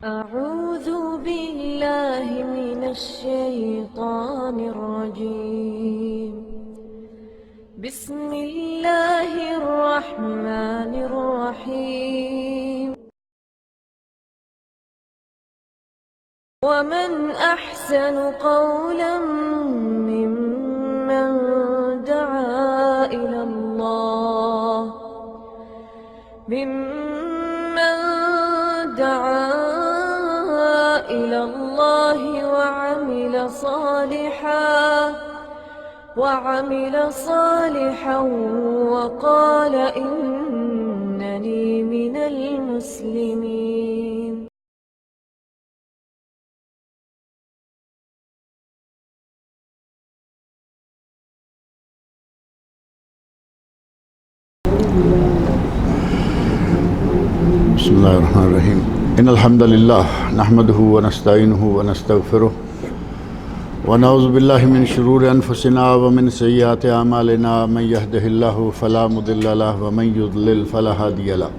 أعوذ بالله من الشيطان الرجيم. بسم الله الرحمن الرحيم. ومن أحسن قولا ممن دعا إلى الله وعمل صالحا وقال إنني من المسلمين. بسم الله الرحمن الرحيم. إن الحمد لله نحمده ونستعينه ونستغفره ونعوذ بالله من شرور أنفسنا ومن سيئات أعمالنا. من يهده الله فلا مضل له ومن يضلل فلا هادي له.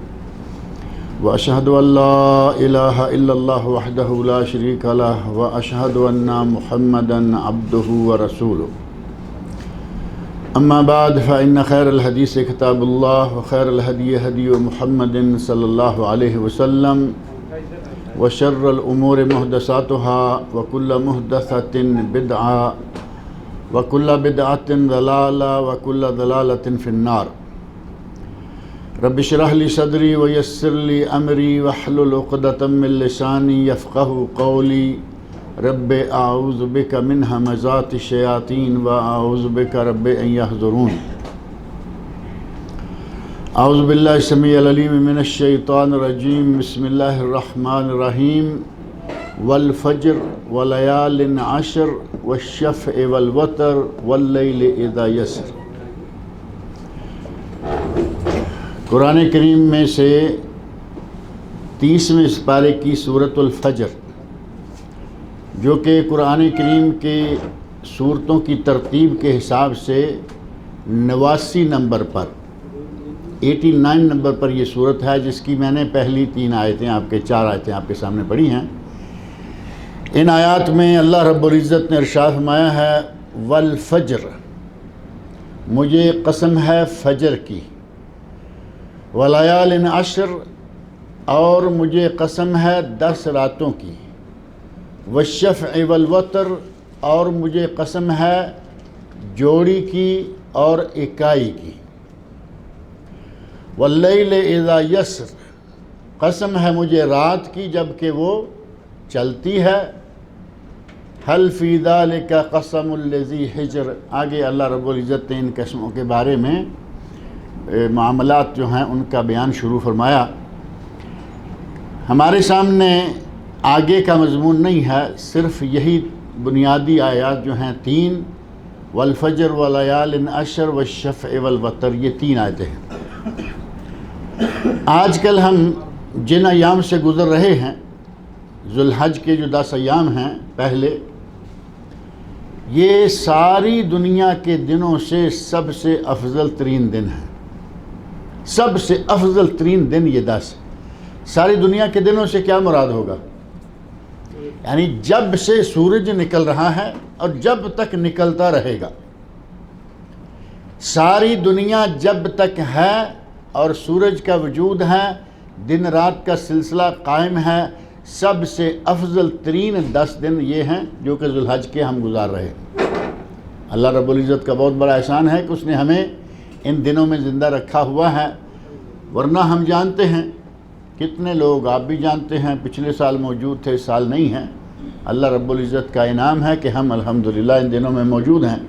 وأشهد أن لا إله إلا الله وحده لا شريك له وأشهد أن محمدا عبده ورسوله. أما بعد فإن خير الحديث كتاب الله وخير الهدي هدي محمد صلى الله عليه وسلم وشر الأمور محدثاتها وكل محدثة بدعة وكل بدعة ضلالة وكل ضلالة في النار. رب اشرح لي صدري ويسر لي أمري واحلل عقدة من لساني يفقهوا قولي. رب اعوذ بک من همزات الشیاطین واعوذ بک رب ان یحضرون. اعوذ باللہ السمیع العلیم من الشیطان الرجیم. بسم اللہ الرحمن الرحیم. والفجر وليال عشر والشفع والوتر واللیل اذا یسر. قرآن کریم میں سے 30ویں سپارے کی سورۃ الفجر، جو کہ قرآن کریم کے سورتوں کی ترتیب کے حساب سے 89 نمبر پر 89 نمبر پر یہ سورت ہے، جس کی میں نے پہلی 4 آیتیں آپ کے سامنے پڑھی ہیں. ان آیات میں اللہ رب العزت نے ارشاد فرمایا ہے والفجر، مجھے قسم ہے فجر کی، ولیال عشر، اور مجھے قسم ہے 10 راتوں کی، والشفع والوتر، اور مجھے قسم ہے جوڑی کی اور اکائی کی، واللیل اذا یسر، قسم ہے مجھے رات کی جب کہ وہ چلتی ہے. حل فی ذلک قسم الذی حجر. آگے اللہ رب العزت نے ان قسموں کے بارے میں معاملات جو ہیں ان کا بیان شروع فرمایا. ہمارے سامنے آگے کا مضمون نہیں ہے، صرف یہی بنیادی آیات جو ہیں 3 والفجر ولیال عشر والشفع والوتر، یہ 3 آیتیں ہیں. آج کل ہم جن ایام سے گزر رہے ہیں، ذوالحج کے جو 10 ایام ہیں پہلے، یہ ساری دنیا کے دنوں سے سب سے افضل ترین دن ہیں. سب سے افضل ترین دن یہ 10. ساری دنیا کے دنوں سے کیا مراد ہوگا؟ یعنی جب سے سورج نکل رہا ہے اور جب تک نکلتا رہے گا. ساری دنیا جب تک ہے اور سورج کا وجود ہے، دن رات کا سلسلہ قائم ہے، سب سے افضل ترین 10 دن یہ ہیں جو کہ ذوالحج کے ہم گزار رہے ہیں. اللہ رب العزت کا بہت بڑا احسان ہے کہ اس نے ہمیں ان دنوں میں زندہ رکھا ہوا ہے، ورنہ ہم جانتے ہیں کتنے لوگ، آپ بھی جانتے ہیں، پچھلے سال موجود تھے، اس سال نہیں ہیں. اللہ رب العزت کا انعام ہے کہ ہم الحمدللہ ان دنوں میں موجود ہیں.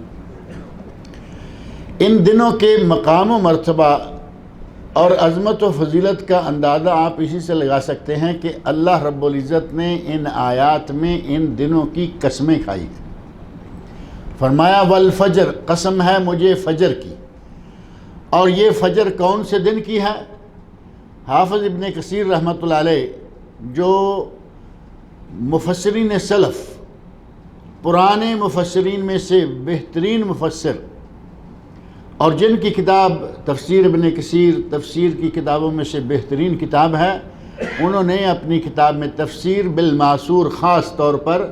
ان دنوں کے مقام و مرتبہ اور عظمت و فضیلت کا اندازہ آپ اسی سے لگا سکتے ہیں کہ اللہ رب العزت نے ان آیات میں ان دنوں کی قسمیں کھائی ہیں. فرمایا والفجر، قسم ہے مجھے فجر کی. اور یہ فجر کون سے دن کی ہے؟ حافظ ابن کثیر رحمۃ اللہ علیہ، جو مفسرین سلف، پرانے مفسرین میں سے بہترین مفسر، اور جن کی کتاب تفسیر ابن کثیر تفسیر کی کتابوں میں سے بہترین کتاب ہے، انہوں نے اپنی کتاب میں تفسیر بالمعصور خاص طور پر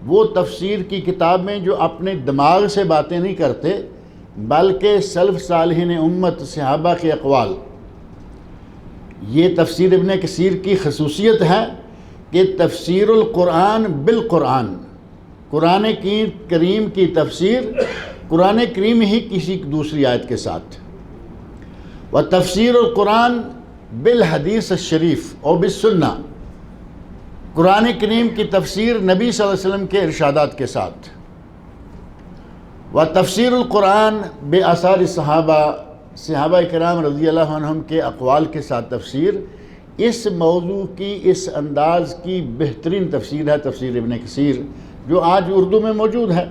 وہ تفسیر کی کتاب میں جو اپنے دماغ سے باتیں نہیں کرتے بلکہ سلف صالحین امت صحابہ کے اقوال، یہ تفسیر ابن کثیر کی خصوصیت ہے کہ تفسیر القرآن بالقرآن، قرآن کریم کی تفسیر قرآن کریم ہی کسی دوسری آیت کے ساتھ، و تفسیر القرآن بالحدیث الشریف اور بالسنہ، قرآن کریم کی تفسیر نبی صلی اللہ علیہ وسلم کے ارشادات کے ساتھ، و تفسیر القرآن بے آثار صحابہ کرام رضی اللہ عنہم کے اقوال کے ساتھ تفسیر، اس موضوع کی اس انداز کی بہترین تفسیر ہے تفسیر ابن کثیر، جو آج اردو میں موجود ہے،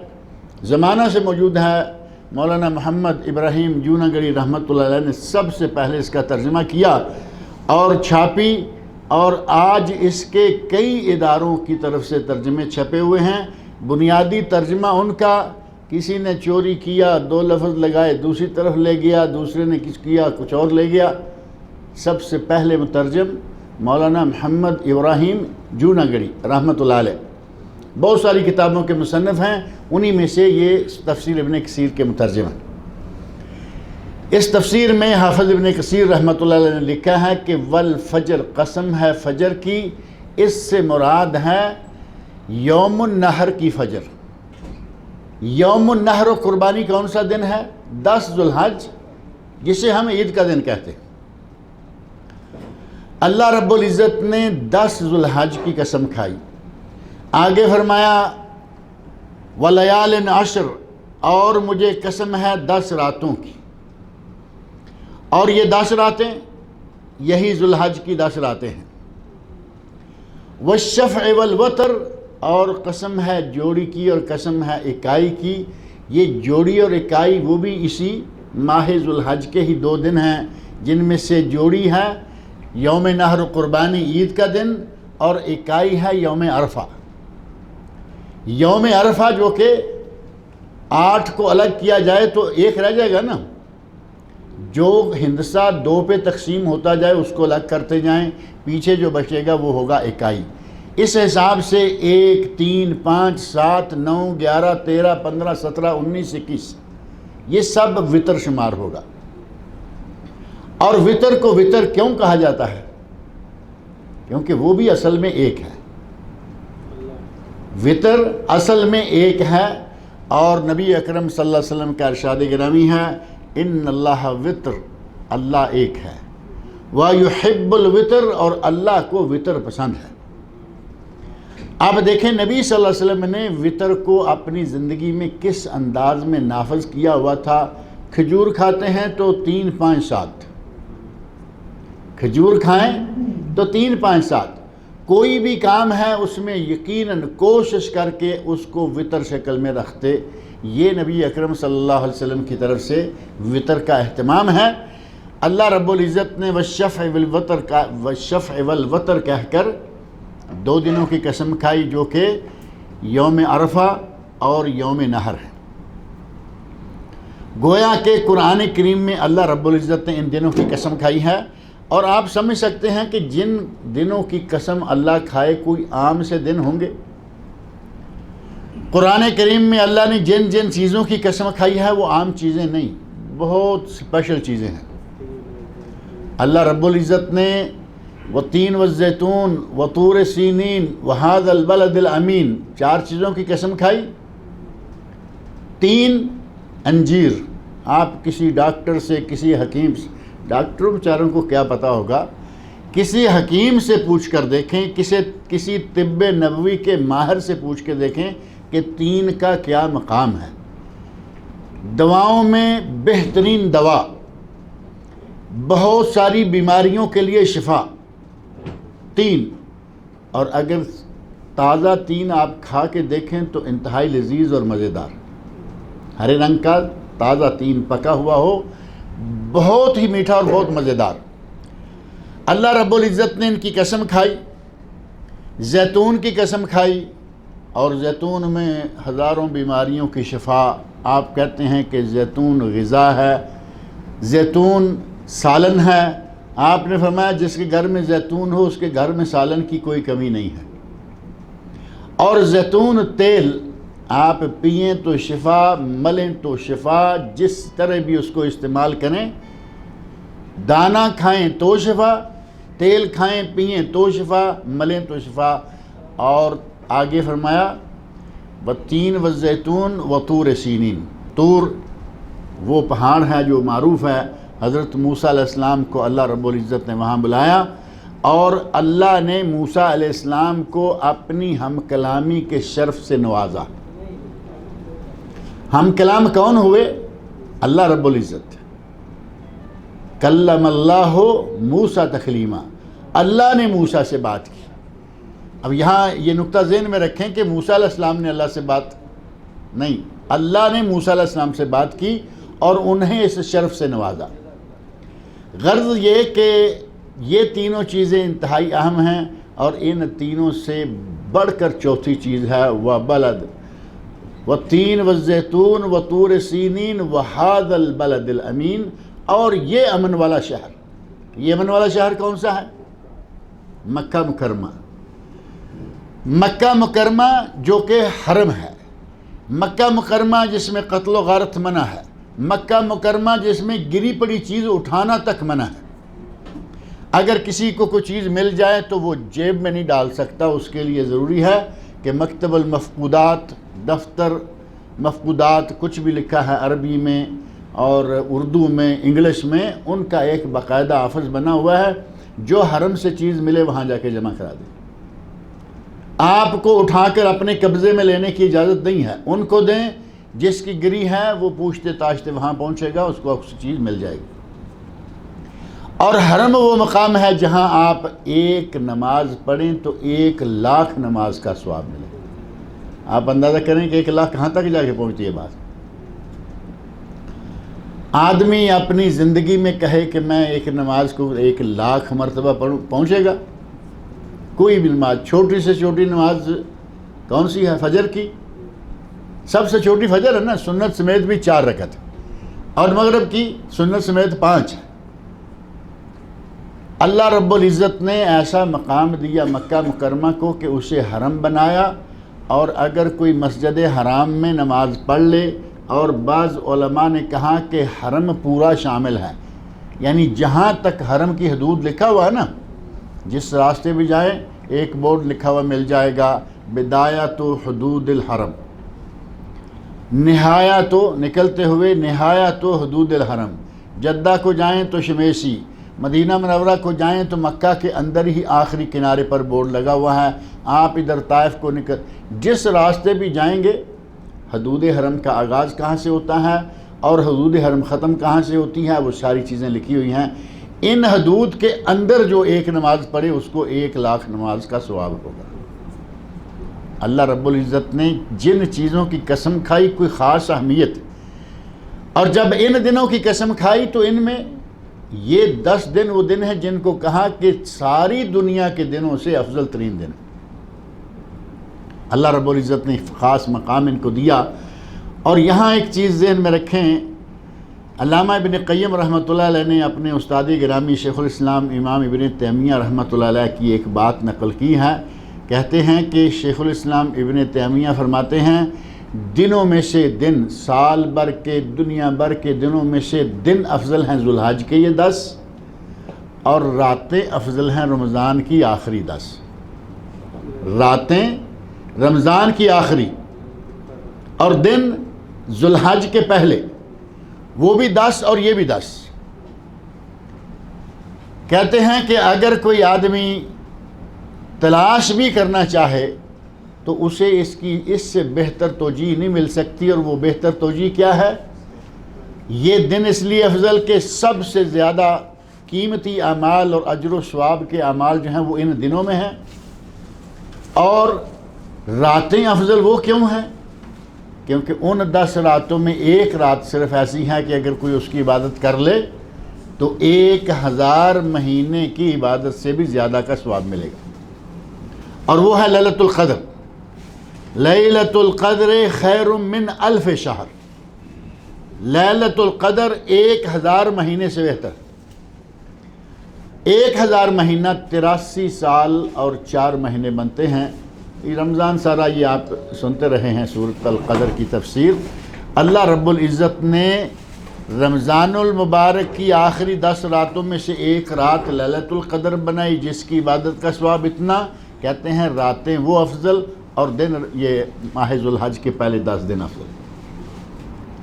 زمانہ سے موجود ہے۔ مولانا محمد ابراہیم جوناگڑی رحمۃ اللہ علیہ نے سب سے پہلے اس کا ترجمہ کیا اور چھاپی، اور آج اس کے کئی اداروں کی طرف سے ترجمے چھپے ہوئے ہیں۔ بنیادی ترجمہ ان کا، کسی نے چوری کیا، 2 لفظ لگائے دوسری طرف لے گیا، دوسرے نے کچھ کیا کچھ اور لے گیا، سب سے پہلے مترجم مولانا محمد ابراہیم جوناگڑی رحمۃ اللہ علیہ، بہت ساری کتابوں کے مصنف ہیں، انہی میں سے یہ تفسیر ابن کثیر کے مترجم ہیں۔ اس تفسیر میں حافظ ابن کثیر رحمۃ اللہ علیہ نے لکھا ہے کہ والفجر، قسم ہے فجر کی، اس سے مراد ہے یوم النحر کی فجر۔ یوم النحر و قربانی کون سا دن ہے؟ 10 ذو الحج، جسے ہم عید کا دن کہتے ہیں۔ اللہ رب العزت نے 10 ذو الحج کی قسم کھائی، آگے فرمایا وَلَيَالٍ عَشْرٍ، اور مجھے قسم ہے 10 راتوں کی، اور یہ 10 راتیں یہی ذو الحج کی 10 راتیں ہیں۔ وَالشَّفْعِ وَالْوَتْرِ، اور قسم ہے جوڑی کی اور قسم ہے اکائی کی، یہ جوڑی اور اکائی وہ بھی اسی ماہ ذو الحج کے ہی 2 دن ہیں، جن میں سے جوڑی ہے یوم نحر و قربانی عید کا دن، اور اکائی ہے یوم عرفہ۔ یوم عرفہ جو کہ 8 کو الگ کیا جائے تو 1 رہ جائے گا نا، جو ہندسہ 2 پہ تقسیم ہوتا جائے اس کو الگ کرتے جائیں، پیچھے جو بچے گا وہ ہوگا اکائی۔ اس حساب سے 1 3 5 7 9 11 13 15 17 19 21 یہ سب وتر شمار ہوگا۔ اور وتر کو وتر کیوں کہا جاتا ہے؟ کیونکہ وہ بھی اصل میں ایک ہے، وتر اصل میں ایک ہے، اور نبی اکرم صلی اللہ علیہ وسلم کا ارشاد گرامی ہے ان اللہ وتر، اللہ ایک ہے، وَيُحِبُّ الْوِتْر، اور اللہ کو وتر پسند ہے۔ اب دیکھیں نبی صلی اللہ علیہ وسلم نے وتر کو اپنی زندگی میں کس انداز میں نافذ کیا ہوا تھا۔ کھجور کھاتے ہیں تو 3 5 7، کھجور کھائیں تو 3 5 7، کوئی بھی کام ہے اس میں یقیناً کوشش کر کے اس کو وتر شکل میں رکھتے، یہ نبی اکرم صلی اللہ علیہ وسلم کی طرف سے وتر کا اہتمام ہے۔ اللہ رب العزت نے والشفع والوتر کہہ کر 2 دنوں کی قسم کھائی، جو کہ یوم عرفہ اور یوم نحر ہے۔ گویا کہ قرآن کریم میں اللہ رب العزت نے ان دنوں کی قسم کھائی ہے، اور آپ سمجھ سکتے ہیں کہ جن دنوں کی قسم اللہ کھائے کوئی عام سے دن ہوں گے؟ قرآن کریم میں اللہ نے جن جن چیزوں کی قسم کھائی ہے وہ عام چیزیں نہیں، بہت اسپیشل چیزیں ہیں۔ اللہ رب العزت نے وَالتِّينِ وَالزَّيْتُونِ وَطُورِ سِينِينَ وَهَذَا الْبَلَدِ الْأَمِينَ، 4 چیزوں کی قسم کھائی۔ 3 انجیر، آپ کسی ڈاکٹر سے، کسی حکیم سے، ڈاکٹروں بیچاروں کو کیا پتہ ہوگا، کسی حکیم سے پوچھ کر دیکھیں، کسی طب نبوی کے ماہر سے پوچھ کے دیکھیں کہ 3 کا کیا مقام ہے۔ دواؤں میں بہترین دوا، بہت ساری بیماریوں کے لیے شفا، 3، اور اگر تازہ 3 آپ کھا کے دیکھیں تو انتہائی لذیذ اور مزیدار، ہرے رنگ کا تازہ 3 پکا ہوا ہو، بہت ہی میٹھا اور بہت مزیدار۔ اللہ رب العزت نے ان کی قسم کھائی، زیتون کی قسم کھائی، اور زیتون میں ہزاروں بیماریوں کی شفا۔ آپ کہتے ہیں کہ زیتون غذا ہے، زیتون سالن ہے، آپ نے فرمایا جس کے گھر میں زیتون ہو اس کے گھر میں سالن کی کوئی کمی نہیں ہے، اور زیتون تیل آپ پئیں تو شفا، ملیں تو شفا، جس طرح بھی اس کو استعمال کریں، دانہ کھائیں تو شفا، تیل کھائیں پئیں تو شفا، ملیں تو شفا۔ اور آگے فرمایا والتین والزیتون وطور سینین، طور وہ پہاڑ ہے جو معروف ہے، حضرت موسیٰ علیہ السلام کو اللہ رب العزت نے وہاں بلایا، اور اللہ نے موسیٰ علیہ السلام کو اپنی ہم کلامی کے شرف سے نوازا۔ ہم کلام کون ہوئے؟ اللہ رب العزت۔ کلم اللہ موسیٰ تکلیما، اللہ نے موسیٰ سے بات کی۔ اب یہاں یہ نقطہ ذہن میں رکھیں کہ موسیٰ علیہ السلام نے اللہ سے بات نہیں، اللہ نے موسیٰ علیہ السلام سے بات کی اور انہیں اس شرف سے نوازا۔ غرض یہ کہ یہ تینوں چیزیں انتہائی اہم ہیں، اور ان تینوں سے بڑھ کر چوتھی چیز ہے وَبَلَدْ وَالتِّينِ وَالزَّيْتُونِ وَطُورِ سِينِينَ وَهَذَا الْبَلَدِ الْأَمِينَ، اور یہ امن والا شہر۔ یہ امن والا شہر کون سا ہے؟ مکہ مکرمہ۔ مکہ مکرمہ جو کہ حرم ہے، مکہ مکرمہ جس میں قتل و غارت منع ہے، مکہ مکرمہ جس میں گری پڑی چیز اٹھانا تک منع ہے۔ اگر کسی کو کوئی چیز مل جائے تو وہ جیب میں نہیں ڈال سکتا، اس کے لیے ضروری ہے کہ مکتب المفقودات، دفتر مفقودات، کچھ بھی لکھا ہے عربی میں اور اردو میں، انگلش میں، ان کا ایک باقاعدہ آفس بنا ہوا ہے، جو حرم سے چیز ملے وہاں جا کے جمع کرا دے۔ آپ کو اٹھا کر اپنے قبضے میں لینے کی اجازت نہیں ہے، ان کو دیں، جس کی گری ہے وہ پوچھتے تاشتے وہاں پہنچے گا، اس کو چیز مل جائے گی۔ اور حرم وہ مقام ہے جہاں آپ ایک نماز پڑھیں تو 1,00,000 نماز کا ثواب ملے۔ آپ اندازہ کریں کہ 1,00,000 کہاں تک جا کے پہنچتی ہے بات۔ آدمی اپنی زندگی میں کہے کہ میں ایک نماز کو 1,00,000 مرتبہ پڑھوں، پہنچے گا؟ کوئی بھی نماز، چھوٹی سے چھوٹی نماز کون سی ہے؟ فجر کی، سب سے چھوٹی فجر ہے نا، سنت سمیت بھی 4 رکعت، اور مغرب کی سنت سمیت 5 ہے۔ اللہ رب العزت نے ایسا مقام دیا مکہ مکرمہ کو کہ اسے حرم بنایا، اور اگر کوئی مسجد حرام میں نماز پڑھ لے، اور بعض علماء نے کہا کہ حرم پورا شامل ہے، یعنی جہاں تک حرم کی حدود لکھا ہوا ہے نا، جس راستے بھی جائیں ایک بورڈ لکھا ہوا مل جائے گا بدایت حدود الحرم، نہایت نکلتے ہوئے نہایت حدود الحرم۔ جدہ کو جائیں تو شمیسی، مدینہ منورہ کو جائیں تو مکہ کے اندر ہی آخری کنارے پر بورڈ لگا ہوا ہے۔ آپ ادھر طائف کو جس راستے بھی جائیں گے، حدود حرم کا آغاز کہاں سے ہوتا ہے اور حدود حرم ختم کہاں سے ہوتی ہے، وہ ساری چیزیں لکھی ہوئی ہیں۔ ان حدود کے اندر جو ایک نماز پڑھے اس کو 1,00,000 نماز کا ثواب ہوگا۔ اللہ رب العزت نے جن چیزوں کی قسم کھائی کوئی خاص اہمیت، اور جب ان دنوں کی قسم کھائی تو ان میں یہ 10 دن وہ دن ہیں جن کو کہا کہ ساری دنیا کے دنوں سے افضل ترین دن۔ اللہ رب العزت نے خاص مقام ان کو دیا۔ اور یہاں ایک چیز ذہن میں رکھیں، علامہ ابن قیم رحمۃ اللہ علیہ نے اپنے استاد گرامی شیخ الاسلام امام ابن تیمیہ رحمۃ اللہ علیہ کی ایک بات نقل کی ہے۔ کہتے ہیں کہ شیخ الاسلام ابن تیمیہ فرماتے ہیں دنوں میں سے دن، سال بھر کے دنیا بھر کے دنوں میں سے دن افضل ہیں ذوالحج کے یہ 10، اور راتیں افضل ہیں رمضان کی آخری 10۔ راتیں رمضان کی آخری، اور دن ذوالحج کے پہلے، وہ بھی 10 اور یہ بھی 10۔ کہتے ہیں کہ اگر کوئی آدمی تلاش بھی کرنا چاہے تو اسے اس سے بہتر توجیہ نہیں مل سکتی، اور وہ بہتر توجیہ کیا ہے؟ یہ دن اس لیے افضل کہ سب سے زیادہ قیمتی اعمال اور اجر و ثواب کے اعمال جو ہیں وہ ان دنوں میں ہیں۔ اور راتیں افضل وہ کیوں ہیں؟ کیونکہ ان 10 راتوں میں ایک رات صرف ایسی ہے کہ اگر کوئی اس کی عبادت کر لے تو 1000 مہینے کی عبادت سے بھی زیادہ کا ثواب ملے گا، اور وہ ہے لیلۃ القدر۔ لیلۃ القدر خیر من 1000 شہر، لیلۃ القدر 1000 مہینے سے بہتر۔ 1000 مہینہ 83 سال اور 4 مہینے بنتے ہیں۔ یہ رمضان سارا یہ آپ سنتے رہے ہیں سورۃ القدر کی تفسیر۔ اللہ رب العزت نے رمضان المبارک کی آخری 10 راتوں میں سے ایک رات لیلۃ القدر بنائی، جس کی عبادت کا ثواب اتنا، کہتے ہیں راتیں وہ افضل اور دن یہ ماہ ذوالحج کے پہلے 10 دن افضل۔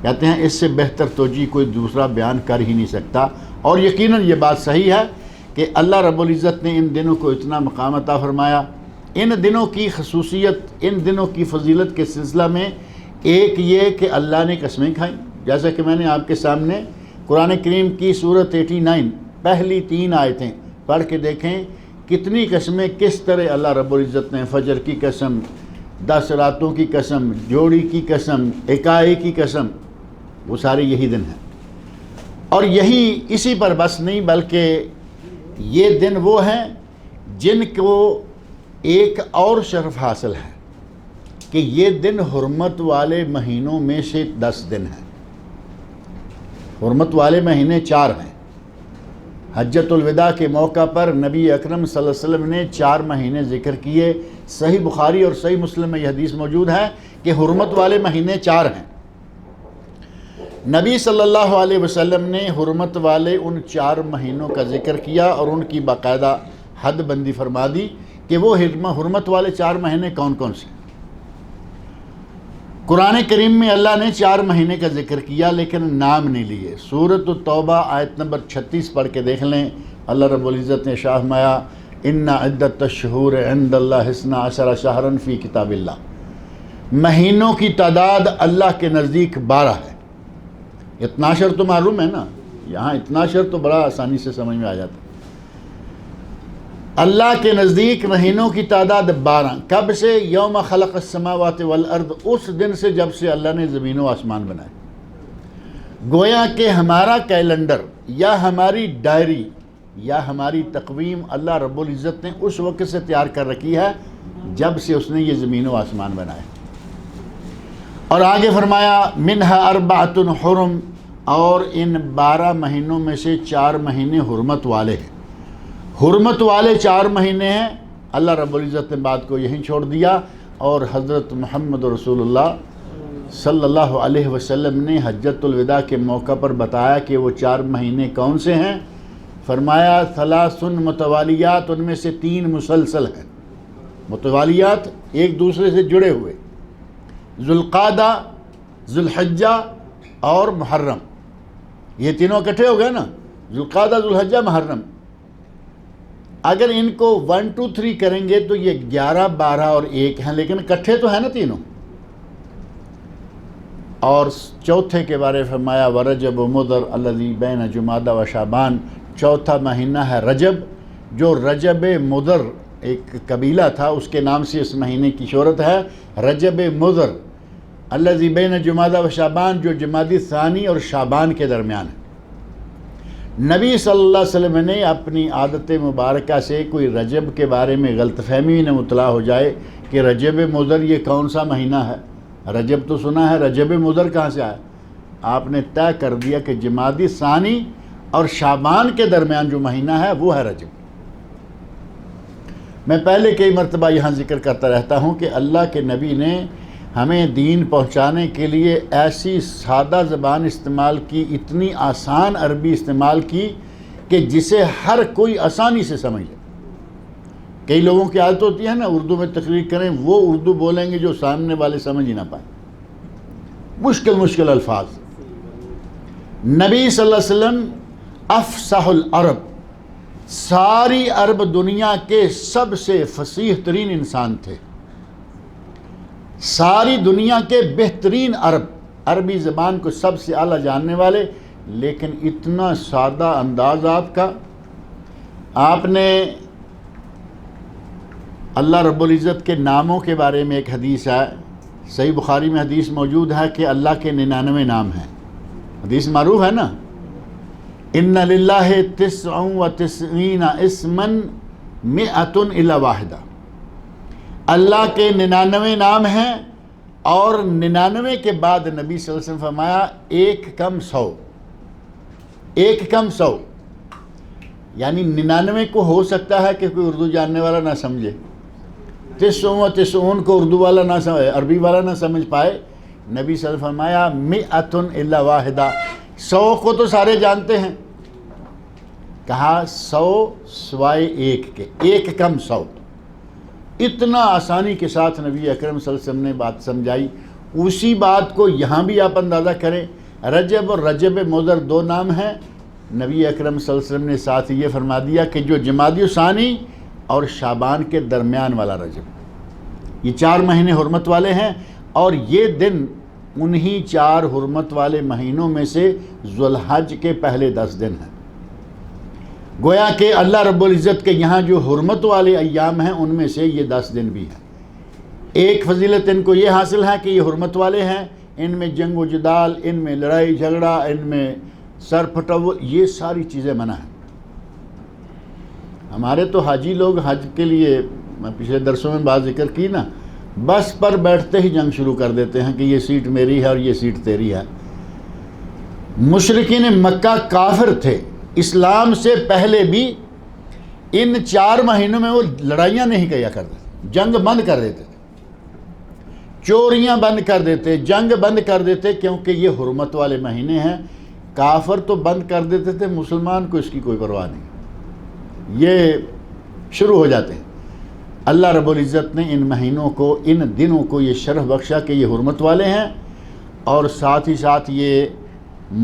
کہتے ہیں اس سے بہتر توجیہ کوئی دوسرا بیان کر ہی نہیں سکتا، اور یقیناً یہ بات صحیح ہے کہ اللہ رب العزت نے ان دنوں کو اتنا مقام عطا فرمایا۔ ان دنوں کی خصوصیت، ان دنوں کی فضیلت کے سلسلہ میں ایک یہ کہ اللہ نے قسمیں کھائیں، جیسا کہ میں نے آپ کے سامنے قرآن کریم کی سورۃ 89 پہلی 3 آیتیں پڑھ کے دیکھیں، کتنی قسمیں کس طرح اللہ رب العزت نے، فجر کی قسم، 10 راتوں کی قسم، جوڑی کی قسم، اکائے کی قسم، وہ سارے یہی دن ہیں۔ اور یہی اسی پر بس نہیں، بلکہ یہ دن وہ ہیں جن کو ایک اور شرف حاصل ہے کہ یہ دن حرمت والے مہینوں میں سے 10 دن ہیں۔ حرمت والے مہینے 4 ہیں۔ حجۃ الوداع کے موقع پر نبی اکرم صلی اللہ علیہ وسلم نے 4 مہینے ذکر کیے۔ صحیح بخاری اور صحیح مسلم میں یہ حدیث موجود ہے کہ حرمت والے مہینے 4 ہیں۔ نبی صلی اللہ علیہ وسلم نے حرمت والے ان 4 مہینوں کا ذکر کیا اور ان کی باقاعدہ حد بندی فرما دی کہ وہ حرمت والے 4 مہینے کون کون سے۔ قرآن کریم میں اللہ نے 4 مہینے کا ذکر کیا لیکن نام نہیں لیے۔ سورۃ التوبہ آیت نمبر 36 پڑھ کے دیکھ لیں، اللہ رب العزت نے ارشاد فرمایا ان عدۃ الشہور عند اللہ 12 شہرا فی کتاب اللہ، مہینوں کی تعداد اللہ کے نزدیک 12 ہے۔ 12 تو معلوم ہے نا، یہاں 12 تو بڑا آسانی سے سمجھ میں آ جاتا ہے۔ اللہ کے نزدیک مہینوں کی تعداد 12، کب سے؟ یوم خلق السماوات والارض، اس دن سے جب سے اللہ نے زمین و آسمان بنائے۔ گویا کہ ہمارا کیلنڈر یا ہماری ڈائری یا ہماری تقویم اللہ رب العزت نے اس وقت سے تیار کر رکھی ہے جب سے اس نے یہ زمین و آسمان بنائے۔ اور آگے فرمایا منہا 4 حرم، اور ان 12 مہینوں میں سے 4 مہینے حرمت والے ہیں۔ حرمت والے 4 مہینے ہیں۔ اللہ رب العزت نے بات کو یہیں چھوڑ دیا، اور حضرت محمد رسول اللہ صلی اللہ علیہ وسلم نے حجۃ الوداع کے موقع پر بتایا کہ وہ 4 مہینے کون سے ہیں۔ فرمایا 3 متوالیات، ان میں سے 3 مسلسل ہیں۔ متوالیات ایک دوسرے سے جڑے ہوئے، ذوالقعدہ، ذوالحجہ اور محرم، یہ تینوں اکٹھے ہو گئے نا، ذوالقعدہ، ذوالحجہ، محرم۔ اگر ان کو 1 2 3 کریں گے تو یہ 11 12 اور 1 ہیں، لیکن اکٹھے تو ہیں نا تینوں۔ اور چوتھے کے بارے فرمایا ورجب مضر الذی بین جمادی و شعبان، چوتھا مہینہ ہے رجب، جو رجب مضر ایک قبیلہ تھا اس کے نام سے اس مہینے کی شہرت ہے، رجب مضر الذی بین جمادی و شعبان، جو جمادی ثانی اور شعبان کے درمیان ہے۔ نبی صلی اللہ علیہ وسلم نے اپنی عادت مبارکہ سے کوئی رجب کے بارے میں غلط فہمی نہ مطلع ہو جائے کہ رجب مضر یہ کون سا مہینہ ہے، رجب تو سنا ہے، رجب مضر کہاں سے آیا؟ آپ نے طے کر دیا کہ جمادی ثانی اور شعبان کے درمیان جو مہینہ ہے وہ ہے رجب۔ میں پہلے کئی مرتبہ یہاں ذکر کرتا رہتا ہوں کہ اللہ کے نبی نے ہمیں دین پہنچانے کے لیے ایسی سادہ زبان استعمال کی، اتنی آسان عربی استعمال کی کہ جسے ہر کوئی آسانی سے سمجھ لے۔ کئی لوگوں کی عادت ہوتی ہے نا اردو میں تقریر کریں، وہ اردو بولیں گے جو سامنے والے سمجھ ہی نہ پائیں، مشکل الفاظ۔ نبی صلی اللہ علیہ وسلم افصح العرب، ساری عرب دنیا کے سب سے فصیح ترین انسان تھے، ساری دنیا کے بہترین عربی زبان کو سب سے اعلیٰ جاننے والے، لیکن اتنا سادہ انداز آپ کا۔ آپ نے اللہ رب العزت کے ناموں کے بارے میں ایک حدیث ہے، صحیح بخاری میں حدیث موجود ہے کہ اللہ کے 99 نام ہیں، حدیث معروف ہے نا، ان للہ 99 اسما 100 الا واحدہ، اللہ کے 99 نام ہیں، اور 99 کے بعد نبی صلی اللہ علیہ وسلم فرمایا ایک کم 100، یعنی 99 کو ہو سکتا ہے کہ کوئی اردو جاننے والا نہ سمجھے، 99 کو اردو والا نہ سمجھے، عربی والا نہ سمجھ پائے۔ نبی صلی اللہ علیہ وسلم فرمایا 100 الا واحدہ، 100 کو تو سارے جانتے ہیں، کہا 100 سوائے ایک کے، ایک کم 100۔ اتنا آسانی کے ساتھ نبی اکرم صلی اللہ علیہ وسلم نے بات سمجھائی۔ اسی بات کو یہاں بھی آپ اندازہ کریں، رجب اور رجب مضر 2 نام ہیں، نبی اکرم صلی اللہ علیہ وسلم نے ساتھ یہ فرما دیا کہ جو جمادی ثانی اور شعبان کے درمیان والا رجب، یہ 4 مہینے حرمت والے ہیں، اور یہ دن انہی 4 حرمت والے مہینوں میں سے ذوالحج کے پہلے 10 دن ہیں۔ گویا کہ اللہ رب العزت کے یہاں جو حرمت والے ایام ہیں ان میں سے یہ 10 دن بھی ہیں۔ ایک فضیلت ان کو یہ حاصل ہے کہ یہ حرمت والے ہیں، ان میں جنگ و جدال، ان میں لڑائی جھگڑا، ان میں سر پھٹاؤ، یہ ساری چیزیں منع ہیں۔ ہمارے تو حاجی لوگ حج کے لیے، میں پچھلے درسوں میں بات ذکر کی نا، بس پر بیٹھتے ہی جنگ شروع کر دیتے ہیں کہ یہ سیٹ میری ہے اور یہ سیٹ تیری ہے۔ مشرکین مکہ کافر تھے، اسلام سے پہلے بھی ان 4 مہینوں میں وہ لڑائیاں نہیں کیا کرتے تھے، جنگ بند کر دیتے تھے، چوریاں بند کر دیتے، جنگ بند کر دیتے، کیونکہ یہ حرمت والے مہینے ہیں۔ کافر تو بند کر دیتے تھے، مسلمان کو اس کی کوئی پرواہ نہیں، یہ شروع ہو جاتے ہیں۔ اللہ رب العزت نے ان مہینوں کو، ان دنوں کو یہ شرف بخشا کہ یہ حرمت والے ہیں، اور ساتھ ہی ساتھ یہ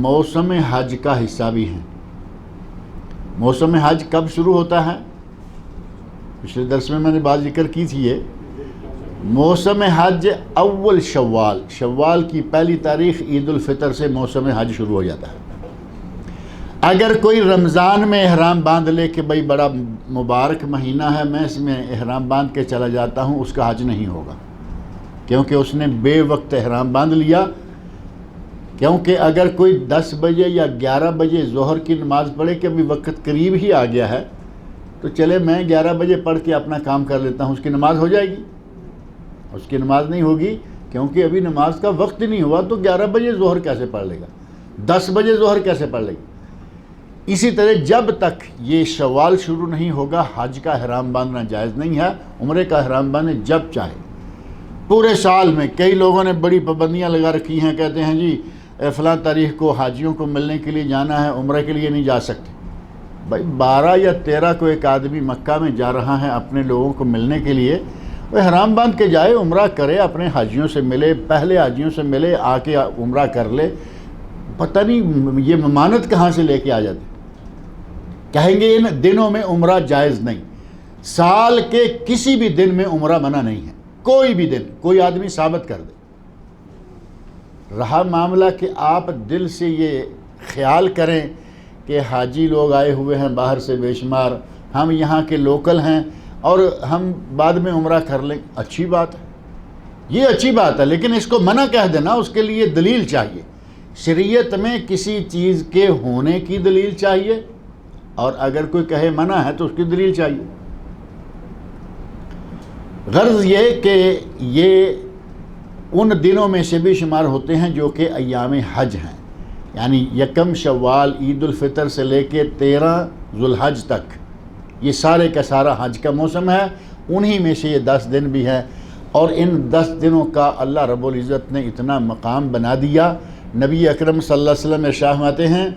موسم حج کا حصہ بھی ہیں۔ موسم حج کب شروع ہوتا ہے؟ پچھلے درس میں نے بات ذکر کی تھی، یہ موسم حج اول شوال، شوال کی پہلی تاریخ عید الفطر سے موسم حج شروع ہو جاتا ہے۔ اگر کوئی رمضان میں احرام باندھ لے کہ بھئی بڑا مبارک مہینہ ہے، میں اس میں احرام باندھ کے چلا جاتا ہوں، اس کا حج نہیں ہوگا، کیونکہ اس نے بے وقت احرام باندھ لیا۔ کیونکہ اگر کوئی 10 بجے یا 11 بجے ظہر کی نماز پڑھے کہ ابھی وقت قریب ہی آ گیا ہے، تو چلے میں 11 بجے پڑھ کے اپنا کام کر لیتا ہوں، اس کی نماز ہو جائے گی؟ اس کی نماز نہیں ہوگی، کیونکہ ابھی نماز کا وقت نہیں ہوا، تو 11 بجے ظہر کیسے پڑھ لے گا، 10 بجے ظہر کیسے پڑھ لے گا؟ اسی طرح جب تک یہ شوال شروع نہیں ہوگا، حج کا احرام باندھنا جائز نہیں ہے۔ عمرے کا احرام باندھے جب چاہے، پورے سال میں۔ کئی لوگوں نے بڑی پابندیاں لگا رکھی ہیں، کہتے ہیں جی فلاں تاریخ کو حاجیوں کو ملنے کے لیے جانا ہے، عمرے کے لیے نہیں جا سکتے۔ بھائی 12 یا 13 کو ایک آدمی مکہ میں جا رہا ہے اپنے لوگوں کو ملنے کے لیے، وہ احرام باندھ کے جائے، عمرہ کرے، اپنے حاجیوں سے ملے، پہلے حاجیوں سے ملے، آ کے عمرہ کر لے۔ پتہ نہیں یہ ممانت کہاں سے لے کے آ جاتے، کہیں گے ان دنوں میں عمرہ جائز نہیں۔ سال کے کسی بھی دن میں عمرہ منع نہیں ہے، کوئی بھی دن، کوئی آدمی ثابت کر دے۔ رہا معاملہ کہ آپ دل سے یہ خیال کریں کہ حاجی لوگ آئے ہوئے ہیں باہر سے بے شمار، ہم یہاں کے لوکل ہیں اور ہم بعد میں عمرہ کر لیں، اچھی بات ہے، یہ اچھی بات ہے، لیکن اس کو منع کہہ دینا، اس کے لیے دلیل چاہیے۔ شریعت میں کسی چیز کے ہونے کی دلیل چاہیے، اور اگر کوئی کہے منع ہے تو اس کی دلیل چاہیے۔ غرض یہ کہ یہ ان دنوں میں سے بھی شمار ہوتے ہیں جو کہ ایام حج ہیں، یعنی 1 شوال عید الفطر سے لے کے 13 ذوالحج تک، یہ سارے کا سارا حج کا موسم ہے۔ انہی میں سے یہ 10 دن بھی ہیں، اور ان 10 دنوں کا اللہ رب العزت نے اتنا مقام بنا دیا۔ نبی اکرم صلی اللہ علیہ وسلم ارشاد فرماتے ہیں،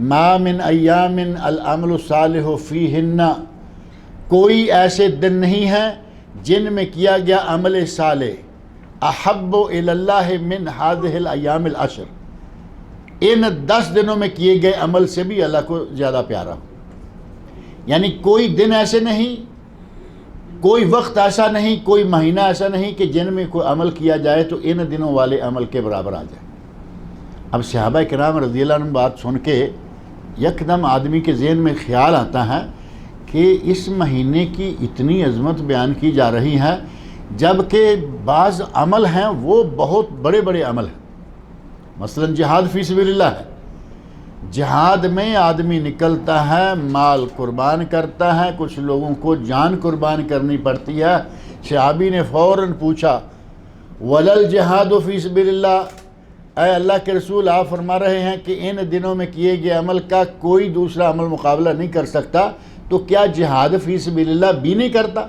ما من ایام العمل الصالح فیہن، کوئی ایسے دن نہیں ہیں جن میں کیا گیا عمل صالح احب الی اللہ من ہذہ الایام العشر، ان 10 دنوں میں کیے گئے عمل سے بھی اللہ کو زیادہ پیارا ہو۔ یعنی کوئی دن ایسے نہیں، کوئی وقت ایسا نہیں، کوئی مہینہ ایسا نہیں کہ جن میں کوئی عمل کیا جائے تو ان دنوں والے عمل کے برابر آ جائے۔ اب صحابہ کرام رضی اللہ عنہ بات سن کے یکدم آدمی کے ذہن میں خیال آتا ہے کہ اس مہینے کی اتنی عظمت بیان کی جا رہی ہے، جبکہ بعض عمل ہیں وہ بہت بڑے بڑے عمل ہیں۔ مثلا جہاد فی سبیل اللہ ہے، جہاد میں آدمی نکلتا ہے، مال قربان کرتا ہے، کچھ لوگوں کو جان قربان کرنی پڑتی ہے۔ صحابی نے فوراً پوچھا وَلَلْ جِہَادُ فِي سَبِيلِ اللَّهِ، اے اللہ کے رسول آپ فرما رہے ہیں کہ ان دنوں میں کیے گئے عمل کا کوئی دوسرا عمل مقابلہ نہیں کر سکتا، تو کیا جہاد فی سبیل اللہ بھی نہیں کرتا؟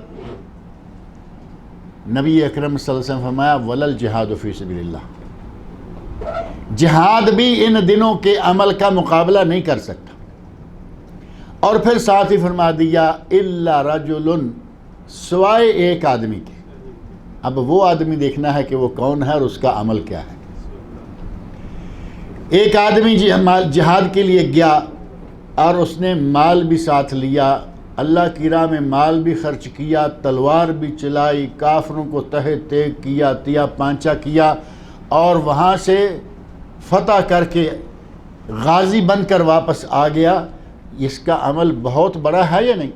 نبی اکرم صلی اللہ علیہ وسلم فرمایا ولل جہاد فی سبیل اللہ، جہاد بھی ان دنوں کے عمل کا مقابلہ نہیں کر سکتا۔ اور پھر ساتھ ہی فرما دیا الا رجل، سوائے ایک آدمی کے۔ اب وہ آدمی دیکھنا ہے کہ وہ کون ہے اور اس کا عمل کیا ہے۔ ایک آدمی جہاد کے لیے گیا اور اس نے مال بھی ساتھ لیا، اللہ کی راہ میں مال بھی خرچ کیا، تلوار بھی چلائی، کافروں کو تہہ تیگ کیا، تیا پانچا کیا، اور وہاں سے فتح کر کے غازی بن کر واپس آ گیا۔ اس کا عمل بہت بڑا ہے یا نہیں؟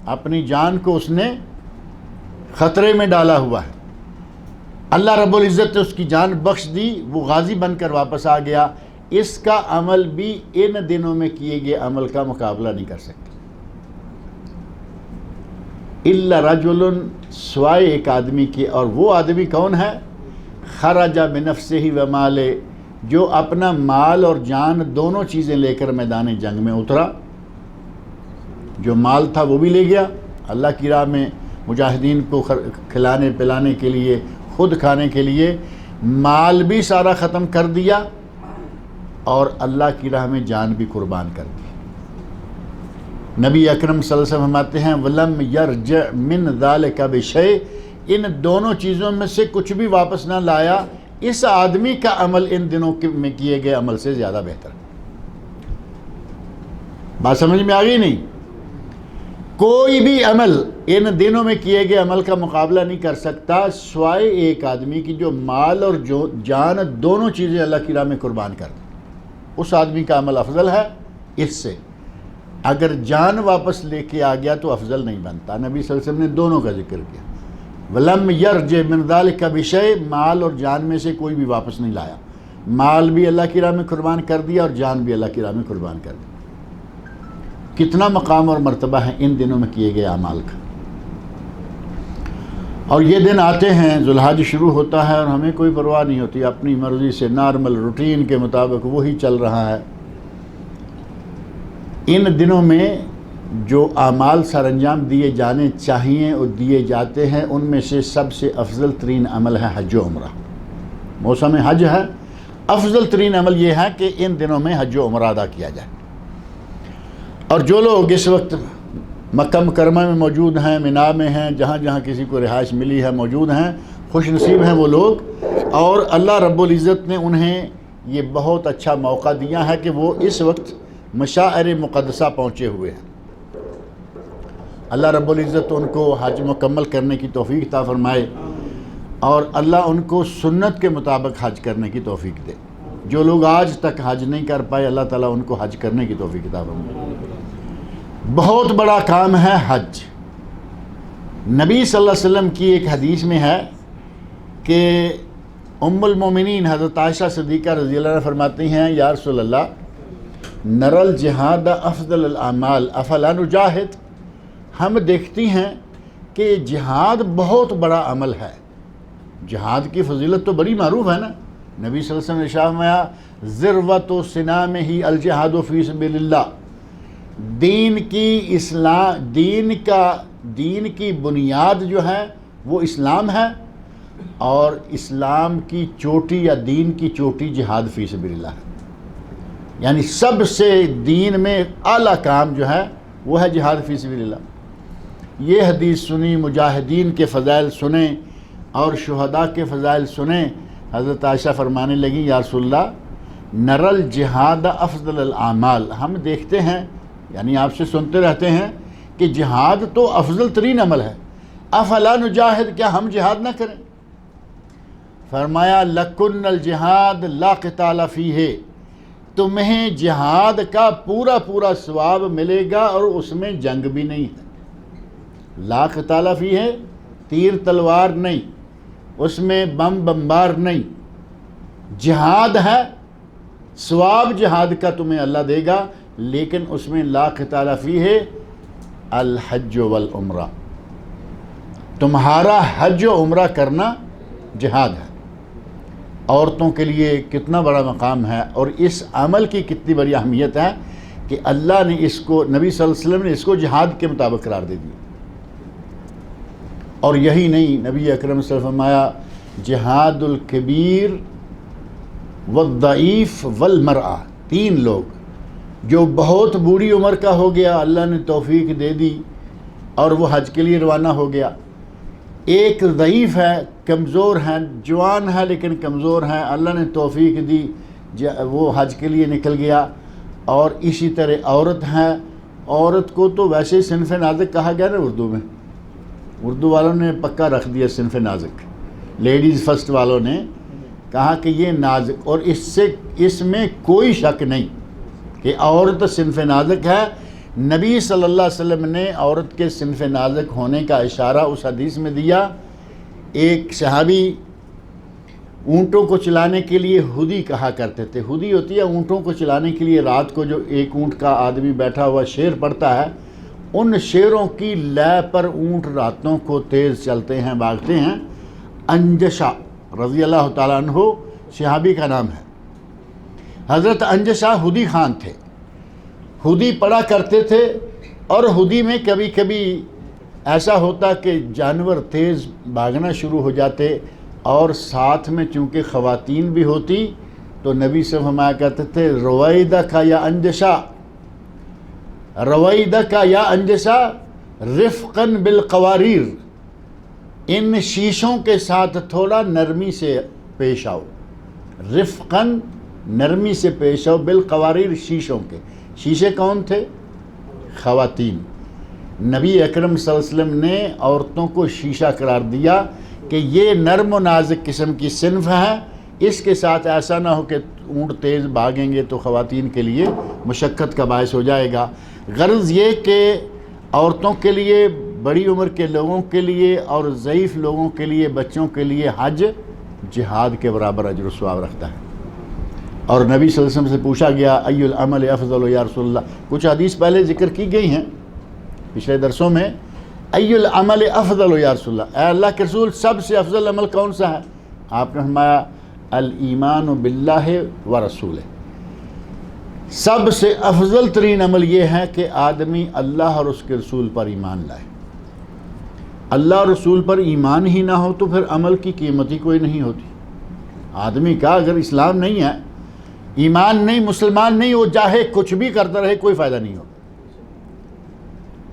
اپنی جان کو اس نے خطرے میں ڈالا ہوا ہے، اللہ رب العزت نے اس کی جان بخش دی، وہ غازی بن کر واپس آ گیا۔ اس کا عمل بھی ان دنوں میں کیے گئے عمل کا مقابلہ نہیں کر سکتے۔ الا رجل، سوائے ایک آدمی کے، اور وہ آدمی کون ہے؟ خرج بنفسہ و مالہ، جو اپنا مال اور جان دونوں چیزیں لے کر میدان جنگ میں اترا۔ جو مال تھا وہ بھی لے گیا، اللہ کی راہ میں مجاہدین کو کھلانے پلانے کے لیے، خود کھانے کے لیے مال بھی سارا ختم کر دیا، اور اللہ کی راہ میں جان بھی قربان کر دی۔ نبی اکرم صلی اللہ علیہ وسلم فرماتے ہیں وَلَمْ يَرْجِعْ مِنْ ذَلِكَ بِشَيْءٍ، ان دونوں چیزوں میں سے کچھ بھی واپس نہ لایا، اس آدمی کا عمل ان دنوں میں کیے گئے عمل سے زیادہ بہتر۔ بات سمجھ میں آ گئی نہیں؟ کوئی بھی عمل ان دنوں میں کیے گئے عمل کا مقابلہ نہیں کر سکتا، سوائے ایک آدمی کی جو مال اور جو جان دونوں چیزیں اللہ کی راہ میں قربان کر دے۔ اس آدمی کا عمل افضل ہے اس سے۔ اگر جان واپس لے کے آ گیا تو افضل نہیں بنتا۔ نبی صلی اللہ علیہ وسلم نے دونوں کا ذکر کیا۔ وَلَمْ يَرْجِعْ مِنْ ذَلِكَ بِشَيْءٍ، مال اور جان میں سے کوئی بھی واپس نہیں لایا، مال بھی اللہ کی راہ میں قربان کر دیا اور جان بھی اللہ کی راہ میں قربان کر دی۔ کتنا مقام اور مرتبہ ہے ان دنوں میں کیے گئے اعمال کا۔ اور یہ دن آتے ہیں، ذوالحج شروع ہوتا ہے اور ہمیں کوئی پرواہ نہیں ہوتی، اپنی مرضی سے نارمل روٹین کے مطابق وہی چل رہا ہے۔ ان دنوں میں جو اعمال سر انجام دیے جانے چاہیے اور دیے جاتے ہیں، ان میں سے سب سے افضل ترین عمل ہے حج و عمرہ۔ موسم حج ہے، افضل ترین عمل یہ ہے کہ ان دنوں میں حج و عمرہ ادا کیا جائے۔ اور جو لوگ اس وقت مکہ مکرمہ میں موجود ہیں، مینا میں ہیں، جہاں جہاں کسی کو رہائش ملی ہے موجود ہیں، خوش نصیب ہیں وہ لوگ، اور اللہ رب العزت نے انہیں یہ بہت اچھا موقع دیا ہے کہ وہ اس وقت مشاعر مقدسہ پہنچے ہوئے ہیں۔ اللہ رب العزت ان کو حج مکمل کرنے کی توفیق عطا فرمائے، اور اللہ ان کو سنت کے مطابق حج کرنے کی توفیق دے۔ جو لوگ آج تک حج نہیں کر پائے، اللہ تعالیٰ ان کو حج کرنے کی توفیق عطا فرمائے۔ بہت بڑا کام ہے حج۔ نبی صلی اللہ علیہ وسلم کی ایک حدیث میں ہے کہ ام المومنین حضرت عائشہ صدیقہ رضی اللہ عنہ فرماتی ہیں یا رسول اللہ نر الجہاد افضل الاعمال افلا نجاہد، ہم دیکھتی ہیں کہ جہاد بہت بڑا عمل ہے، جہاد کی فضیلت تو بڑی معروف ہے نا۔ نبی صلی اللہ علیہ وسلم نے ارشاد فرمایا ذروۃ سنامہ الجہاد فی سبیل اللہ، دین کی بنیاد جو ہے وہ اسلام ہے، اور اسلام کی چوٹی یا دین کی چوٹی جہاد فی سبیل اللہ ہے۔ یعنی سب سے دین میں اعلیٰ کام جو ہے وہ ہے جہاد فی سبیل اللہ۔ یہ حدیث سنی، مجاہدین کے فضائل سنیں اور شہداء کے فضائل سنیں۔ حضرت عائشہ فرمانے لگیں یا رسول اللہ نر الجہاد افضل الاعمال، ہم دیکھتے ہیں یعنی آپ سے سنتے رہتے ہیں کہ جہاد تو افضل ترین عمل ہے، افلا نجاہد، کیا ہم جہاد نہ کریں؟ فرمایا لکن الجہاد لا قتال فیہ، تمہیں جہاد کا پورا پورا ثواب ملے گا اور اس میں جنگ بھی نہیں ہے۔ لا قتال فیہ، تیر تلوار نہیں، اس میں بم بمبار نہیں، جہاد ہے، ثواب جہاد کا تمہیں اللہ دے گا، لیکن اس میں لا قتال فیہ الحج والعمرہ، تمہارا حج و عمرہ کرنا جہاد ہے۔ عورتوں کے لیے کتنا بڑا مقام ہے اور اس عمل کی کتنی بڑی اہمیت ہے کہ اللہ نے اس کو، نبی صلی اللہ علیہ وسلم نے اس کو جہاد کے مطابق قرار دے دیا۔ اور یہی نہیں، نبی اکرم صلی اللہ علیہ وسلم فرمایا جہاد الکبیر والضعیف والمرأہ، 3 لوگ، جو بہت بوڑھی عمر کا ہو گیا، اللہ نے توفیق دے دی اور وہ حج کے لیے روانہ ہو گیا، ایک ضعیف ہے، کمزور ہے، جوان ہے لیکن کمزور ہے، اللہ نے توفیق دی، وہ حج کے لیے نکل گیا، اور اسی طرح عورت ہے۔ عورت کو تو ویسے ہی صنف نازک کہا گیا نا اردو میں، اردو والوں نے پکا رکھ دیا صنف نازک، لیڈیز فرسٹ والوں نے کہا کہ یہ نازک، اور اس میں کوئی شک نہیں کہ عورت صنف نازک ہے۔ نبی صلی اللہ علیہ وسلم نے عورت کے صنف نازک ہونے کا اشارہ اس حدیث میں دیا۔ ایک صحابی اونٹوں کو چلانے کے لیے ہدی کہا کرتے تھے، ہدی ہوتی ہے اونٹوں کو چلانے کے لیے رات کو جو ایک اونٹ کا آدمی بیٹھا ہوا شیر پڑتا ہے، ان شیروں کی لے پر اونٹ راتوں کو تیز چلتے ہیں، بھاگتے ہیں۔ انجشہ رضی اللہ تعالیٰ عنہ صحابی کا نام ہے۔ حضرت انجشہ ہدی خان تھے، ہدی پڑھا کرتے تھے، اور ہدی میں کبھی کبھی ایسا ہوتا کہ جانور تیز بھاگنا شروع ہو جاتے، اور ساتھ میں چونکہ خواتین بھی ہوتی تو نبی سے فرمایا کرتے تھے رویدک یا انجشہ، رویدک یا انجشہ رفقاً بالقواریر، ان شیشوں کے ساتھ تھوڑا نرمی سے پیش آؤ، رفقاً نرمی سے پیش آؤ، بالقواریر شیشوں کے، شیشے کون تھے؟ خواتین۔ نبی اکرم صلی اللہ علیہ وسلم نے عورتوں کو شیشہ قرار دیا کہ یہ نرم و نازک قسم کی صنف ہے، اس کے ساتھ ایسا نہ ہو کہ اونٹ تیز بھاگیں گے تو خواتین کے لیے مشقت کا باعث ہو جائے گا۔ غرض یہ کہ عورتوں کے لیے، بڑی عمر کے لوگوں کے لیے اور ضعیف لوگوں کے لیے، بچوں کے لیے حج جہاد کے برابر اجر و ثواب رکھتا ہے۔ اور نبی صلی اللہ علیہ وسلم سے پوچھا گیا ای العمل افضل یا رسول اللہ، کچھ حدیث پہلے ذکر کی گئی ہیں پچھلے درسوں میں، ای العمل افضل یا رسول اللہ، اے اللہ کے رسول سب سے افضل عمل کون سا ہے؟ آپ نے فرمایا الایمان باللہ ورسولہ، سب سے افضل ترین عمل یہ ہے کہ آدمی اللہ اور اس کے رسول پر ایمان لائے۔ اللہ اور رسول پر ایمان ہی نہ ہو تو پھر عمل کی قیمت ہی کوئی نہیں ہوتی۔ آدمی کا اگر اسلام نہیں ہے، ایمان نہیں، مسلمان نہیں، وہ چاہے کچھ بھی کرتا رہے کوئی فائدہ نہیں ہوتا۔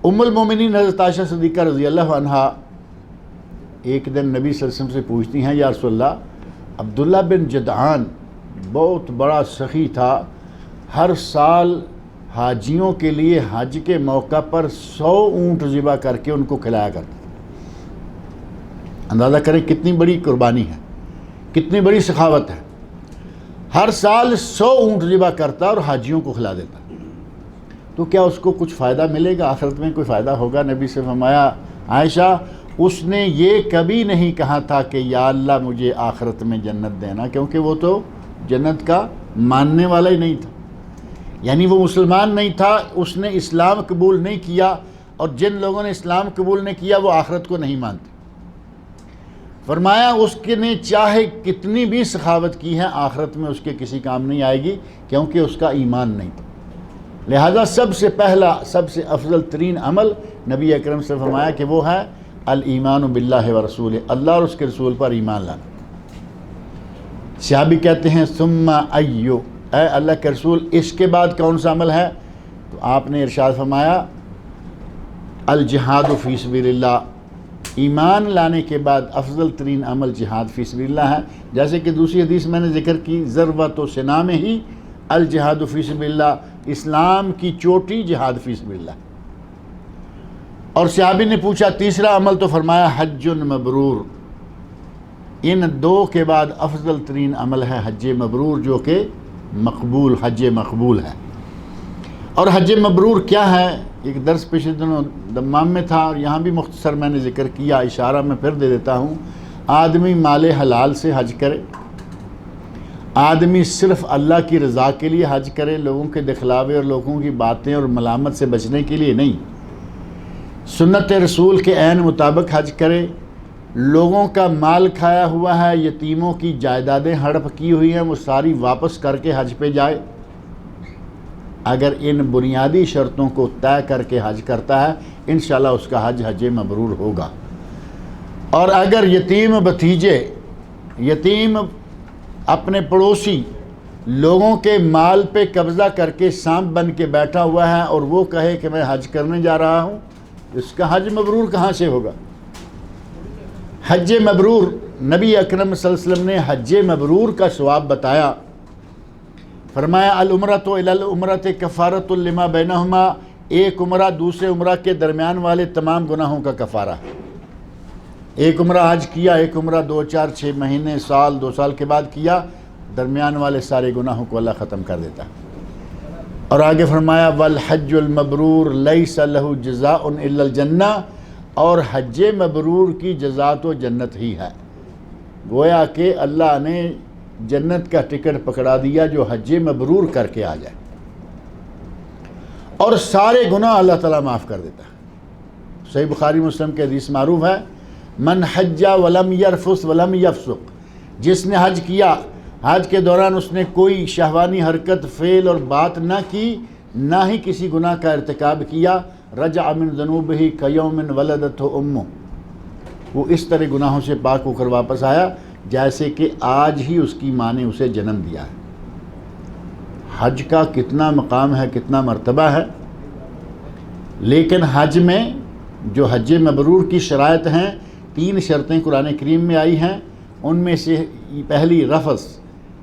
ام المومنین حضرت عائشہ صدیقہ رضی اللہ عنہا ایک دن نبی صلی اللہ علیہ وسلم سے پوچھتی ہیں یا رسول اللہ، عبداللہ بن جدعان بہت بڑا سخی تھا، ہر سال حاجیوں کے لیے حج کے موقع پر 100 اونٹ ذبح کر کے ان کو کھلایا کرتا تھا۔ اندازہ کریں کتنی بڑی قربانی ہے، کتنی بڑی سخاوت ہے۔ ہر سال 100 اونٹ ذبح کرتا اور حاجیوں کو کھلا دیتا، تو کیا اس کو کچھ فائدہ ملے گا؟ آخرت میں کوئی فائدہ ہوگا؟ نبی سے فرمایا عائشہ اس نے یہ کبھی نہیں کہا تھا کہ یا اللہ مجھے آخرت میں جنت دینا، کیونکہ وہ تو جنت کا ماننے والا ہی نہیں تھا، یعنی وہ مسلمان نہیں تھا، اس نے اسلام قبول نہیں کیا، اور جن لوگوں نے اسلام قبول نہیں کیا وہ آخرت کو نہیں مانتے۔ فرمایا اس کے نے چاہے کتنی بھی سخاوت کی ہے آخرت میں اس کے کسی کام نہیں آئے گی، کیونکہ اس کا ایمان نہیں تھا۔ لہذا سب سے پہلا، سب سے افضل ترین عمل نبی اکرم سے فرمایا کہ وہ ہے الایمان باللہ ورسولہ، اللہ اور اس کے رسول پر ایمان لانا۔ صحابی کہتے ہیں ثم ایو، اے اللہ کے رسول اس کے بعد کون سا عمل ہے؟ تو آپ نے ارشاد فرمایا الجہاد فی سبیل اللہ، ایمان لانے کے بعد افضل ترین عمل جہاد فی سبیل اللہ ہے۔ جیسے کہ دوسری حدیث میں نے ذکر کی ذروۃ سنامہ ہی الجہاد فی سبیل اللہ، اسلام کی چوٹی جہاد فی سبیل اللہ۔ اور صحابی نے پوچھا تیسرا عمل، تو فرمایا حج مبرور، ان دو کے بعد افضل ترین عمل ہے حج مبرور، جو کہ مقبول، حج مقبول ہے۔ اور حج مبرور کیا ہے؟ ایک درس پچھلے دنوں دمام میں تھا، اور یہاں بھی مختصر میں نے ذکر کیا، اشارہ میں پھر دے دیتا ہوں۔ آدمی مال حلال سے حج کرے، آدمی صرف اللہ کی رضا کے لیے حج کرے، لوگوں کے دکھلاوے اور لوگوں کی باتیں اور ملامت سے بچنے کے لیے نہیں، سنت رسول کے عین مطابق حج کرے، لوگوں کا مال کھایا ہوا ہے، یتیموں کی جائیدادیں ہڑپ کی ہوئی ہیں، وہ ساری واپس کر کے حج پہ جائے۔ اگر ان بنیادی شرطوں کو طے کر کے حج کرتا ہے انشاءاللہ اس کا حج حج مبرور ہوگا۔ اور اگر یتیم بھتیجے، یتیم اپنے پڑوسی لوگوں کے مال پہ قبضہ کر کے سانپ بن کے بیٹھا ہوا ہے اور وہ کہے کہ میں حج کرنے جا رہا ہوں، اس کا حج مبرور کہاں سے ہوگا؟ حج مبرور، نبی اکرم صلی اللہ علیہ وسلم نے حج مبرور کا ثواب بتایا، فرمایا العمرۃ الی العمرۃ کفارۃ لما بینہما، ایک عمرہ دوسرے عمرہ کے درمیان والے تمام گناہوں کا کفارہ ہے۔ ایک عمرہ حج کیا، ایک عمرہ 2 4 6 مہینے سال 2 سال کے بعد کیا، درمیان والے سارے گناہوں کو اللہ ختم کر دیتا ہے۔ اور آگے فرمایا والحج المبرور لیس لہ جزاء الا الجنہ، اور حج مبرور کی جزا تو جنت ہی ہے۔ گویا کہ اللہ نے جنت کا ٹکٹ پکڑا دیا جو حج مبرور کر کے آ جائے، اور سارے گناہ اللہ تعالیٰ معاف کر دیتا ہے۔ صحیح بخاری مسلم کے حدیث معروف ہے من حج ولم یرفث ولم یفسق، جس نے حج کیا، حج کے دوران اس نے کوئی شہوانی حرکت، فعل اور بات نہ کی، نہ ہی کسی گناہ کا ارتکاب کیا، رجع من ذنوبہ کیوم ولدتہ امہ، وہ اس طرح گناہوں سے پاک ہو کر واپس آیا جیسے کہ آج ہی اس کی ماں نے اسے جنم دیا ہے۔ حج کا کتنا مقام ہے، کتنا مرتبہ ہے، لیکن حج میں جو حج مبرور کی شرائط ہیں، 3 شرطیں قرآن کریم میں آئی ہیں، ان میں سے پہلی رفث،